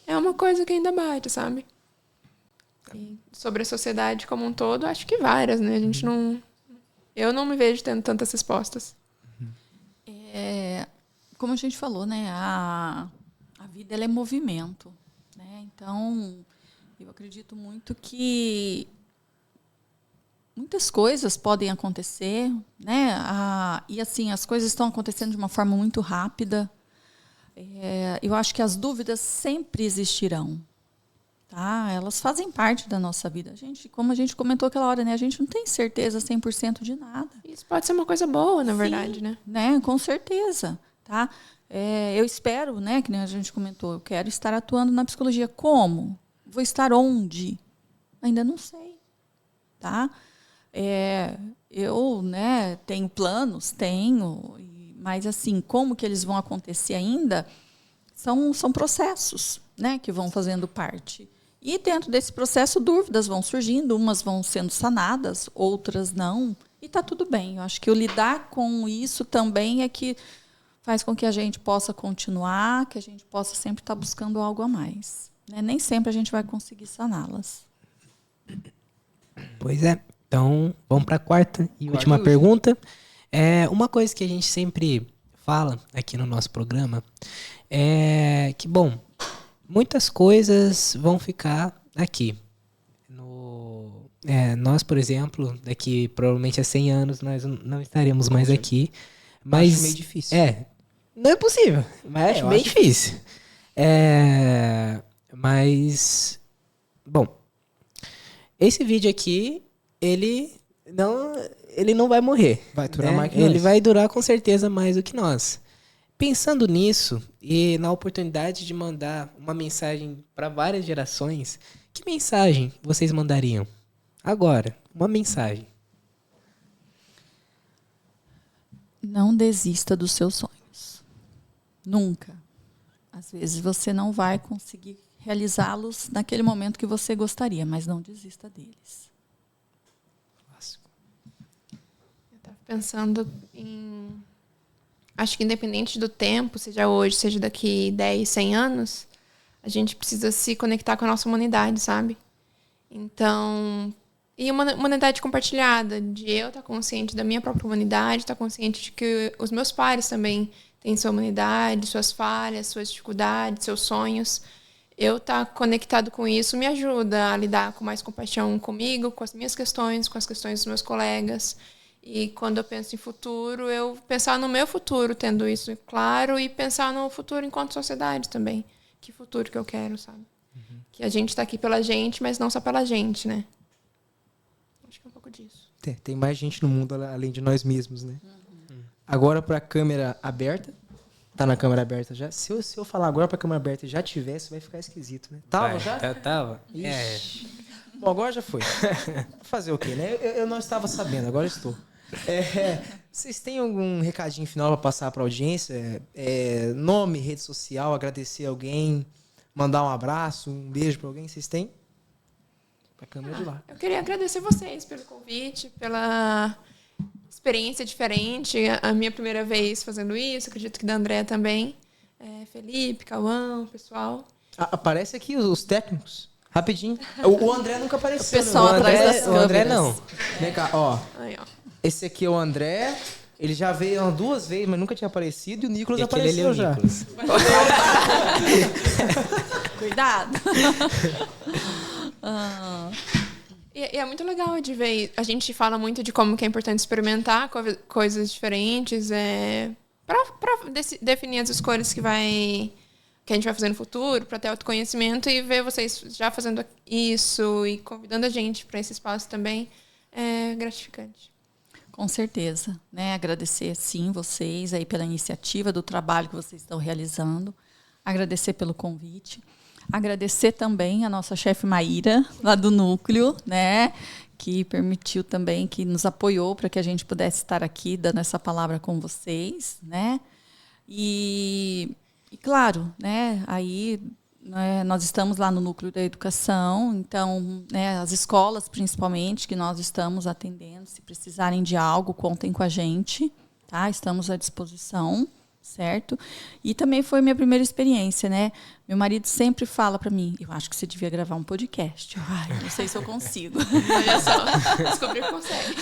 [SPEAKER 3] É uma coisa que ainda bate, sabe? E sobre a sociedade como um todo, acho que várias, né? A gente não... Eu não me vejo tendo tantas respostas.
[SPEAKER 2] Como a gente falou, né? A vida ela é movimento, né? Então, eu acredito muito que muitas coisas podem acontecer, né? E assim, as coisas estão acontecendo de uma forma muito rápida. Eu acho que as dúvidas sempre existirão, tá? Elas fazem parte da nossa vida. Como a gente comentou aquela hora, né? A gente não tem certeza 100% de nada.
[SPEAKER 3] Isso pode ser uma coisa boa, na
[SPEAKER 2] Sim,
[SPEAKER 3] verdade, né?
[SPEAKER 2] Com certeza, tá? eu espero, né, que nem a gente comentou, eu quero estar atuando na psicologia. Como? Vou estar onde? Ainda não sei. Tá? Eu, né, tenho planos, mas assim, como que eles vão acontecer ainda, são processos, né, que vão fazendo parte. E dentro desse processo, dúvidas vão surgindo, umas vão sendo sanadas, outras não, e está tudo bem. Eu acho que o lidar com isso também é que faz com que a gente possa continuar, que a gente possa sempre estar buscando algo a mais. Né? Nem sempre a gente vai conseguir saná-las.
[SPEAKER 1] Pois é. Então, vamos para a quarta e última pergunta. Uma coisa que a gente sempre fala aqui no nosso programa é que, bom, muitas coisas vão ficar aqui. Nós, por exemplo, daqui provavelmente a 100 anos, nós não estaremos mais aqui. Mas
[SPEAKER 4] acho meio difícil.
[SPEAKER 1] Não é possível, mas acho bem difícil. Mas, bom, esse vídeo aqui, ele não vai morrer.
[SPEAKER 4] Vai durar mais que nós.
[SPEAKER 1] Ele vai durar com certeza mais do que nós. Pensando nisso e na oportunidade de mandar uma mensagem para várias gerações, que mensagem vocês mandariam? Agora, uma mensagem.
[SPEAKER 2] Não desista dos seus sonhos. Nunca. Às vezes você não vai conseguir realizá-los naquele momento que você gostaria, mas não desista deles.
[SPEAKER 3] Eu estava pensando em... Acho que independente do tempo, seja hoje, seja daqui 10, 100 anos, a gente precisa se conectar com a nossa humanidade, sabe? Então... E uma humanidade compartilhada, de eu estar consciente da minha própria humanidade, estar consciente de que os meus pares também têm sua humanidade, suas falhas, suas dificuldades, seus sonhos. Eu estar conectado com isso me ajuda a lidar com mais compaixão comigo, com as minhas questões, com as questões dos meus colegas. E quando eu penso em futuro, eu pensar no meu futuro, tendo isso claro, e pensar no futuro enquanto sociedade também. Que futuro que eu quero, sabe? Que a gente está aqui pela gente, mas não só pela gente, né? Acho que é um pouco disso.
[SPEAKER 4] Tem mais gente no mundo além de nós mesmos, né? Agora para a câmera aberta. Tá na câmera aberta já? Se eu falar agora para a câmera aberta e já tivesse, vai ficar esquisito, né? Tava já?
[SPEAKER 1] Tava.
[SPEAKER 4] Bom, agora já foi. Fazer o quê, né? Eu não estava sabendo, agora estou. Vocês têm algum recadinho final para passar para a audiência? Nome, rede social, agradecer alguém, mandar um abraço, um beijo para alguém? Vocês têm? Pra câmera de lá.
[SPEAKER 3] Eu queria agradecer vocês pelo convite, pela experiência diferente. A minha primeira vez fazendo isso, acredito que da Andréa também. Felipe, Cauã, pessoal.
[SPEAKER 4] Aparece aqui os técnicos. Rapidinho. O André nunca apareceu.
[SPEAKER 2] O pessoal atrás das câmeras.
[SPEAKER 1] O André não.
[SPEAKER 4] Vem cá, ó.
[SPEAKER 3] Aí, ó.
[SPEAKER 4] Esse aqui é o André. Ele já veio 2 vezes, mas nunca tinha aparecido. E o Nicolas
[SPEAKER 1] Aquele
[SPEAKER 4] apareceu já.
[SPEAKER 1] Nicolas.
[SPEAKER 2] Cuidado.
[SPEAKER 3] E é muito legal de ver. A gente fala muito de como que é importante experimentar coisas diferentes para definir as escolhas que a gente vai fazer no futuro, para ter autoconhecimento, e ver vocês já fazendo isso e convidando a gente para esse espaço também é gratificante.
[SPEAKER 2] Com certeza, né? Agradecer, sim, vocês aí pela iniciativa do trabalho que vocês estão realizando. Agradecer pelo convite. Agradecer também a nossa chefe Maíra, lá do núcleo, né? Que permitiu também, que nos apoiou para que a gente pudesse estar aqui dando essa palavra com vocês, né? E claro, né? Aí nós estamos lá no núcleo da educação, então, né, as escolas principalmente que nós estamos atendendo, se precisarem de algo, contem com a gente, tá? Estamos à disposição, certo? E também foi minha primeira experiência, né? Meu marido sempre fala para mim, eu acho que você devia gravar um podcast. Não sei se eu consigo.
[SPEAKER 3] Olha só, descobri que consegue.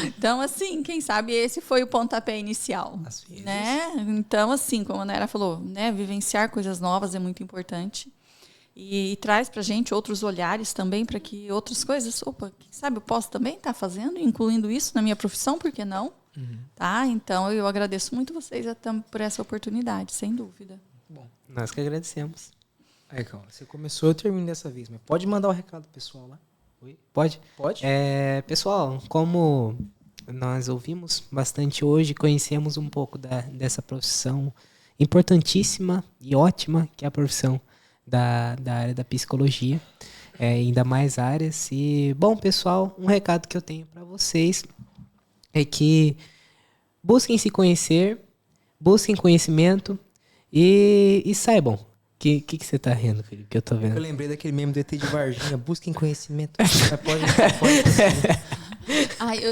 [SPEAKER 2] Então, assim, quem sabe esse foi o pontapé inicial, né? Então, assim, como a Nayara falou, né, vivenciar coisas novas é muito importante e traz para a gente outros olhares também para que outras coisas, quem sabe eu posso também estar fazendo, incluindo isso na minha profissão, por que não? Tá? Então, eu agradeço muito vocês por essa oportunidade, sem dúvida.
[SPEAKER 1] Bom, nós que agradecemos.
[SPEAKER 4] Aí, calma, você começou, eu termino dessa vez, mas pode mandar o recado pessoal lá.
[SPEAKER 1] Oi? Pode?
[SPEAKER 4] Pode?
[SPEAKER 1] Pessoal, como nós ouvimos bastante hoje, conhecemos um pouco dessa profissão importantíssima e ótima, que é a profissão da área da psicologia, ainda mais áreas. E, bom, pessoal, um recado que eu tenho para vocês é que busquem se conhecer, busquem conhecimento e saibam. Que você tá rindo, Felipe? Que eu tô vendo.
[SPEAKER 4] Eu lembrei daquele meme do ET de Varginha. Busquem conhecimento. Pode.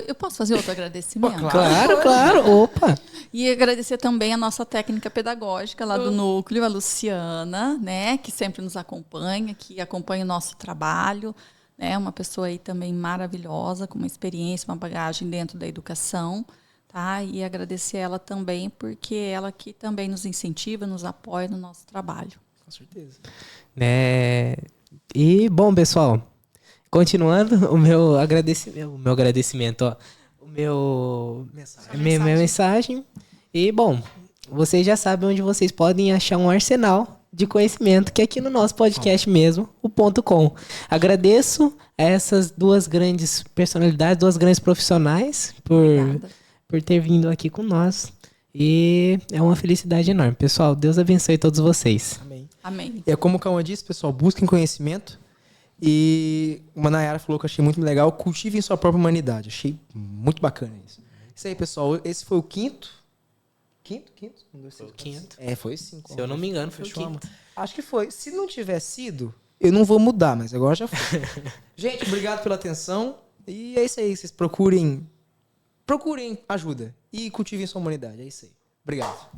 [SPEAKER 2] Eu posso fazer outro agradecimento?
[SPEAKER 4] Pô,
[SPEAKER 1] Claro. Opa!
[SPEAKER 2] E agradecer também a nossa técnica pedagógica lá do núcleo, a Luciana, né, que sempre nos acompanha, que acompanha o nosso trabalho, né, uma pessoa aí também maravilhosa, com uma experiência, uma bagagem dentro da educação, tá? E agradecer ela também, porque ela que também nos incentiva, nos apoia no nosso trabalho.
[SPEAKER 4] Com certeza.
[SPEAKER 1] E, bom, pessoal, continuando o meu agradecimento, ó. Minha mensagem. E, bom, vocês já sabem onde vocês podem achar um arsenal de conhecimento, que é aqui no nosso podcast mesmo, o .com. Agradeço a essas duas grandes personalidades, duas grandes profissionais por ter vindo aqui com nós. E é uma felicidade enorme. Pessoal, Deus abençoe todos vocês.
[SPEAKER 2] Amém.
[SPEAKER 4] É como o Cauã disse, pessoal, busquem conhecimento. E uma Nayara falou que eu achei muito legal, cultivem sua própria humanidade. Achei muito bacana isso. Isso aí, pessoal. Esse foi o quinto? Quinto? Um, dois, três,
[SPEAKER 1] Quinto.
[SPEAKER 4] Foi o 5.
[SPEAKER 1] Se eu não me engano, foi o quinto.
[SPEAKER 4] Acho que foi. Se não tiver sido, eu não vou mudar, mas agora já foi. Gente, obrigado pela atenção. E é isso aí. Vocês procurem ajuda. E cultivem sua humanidade. É isso aí. Obrigado.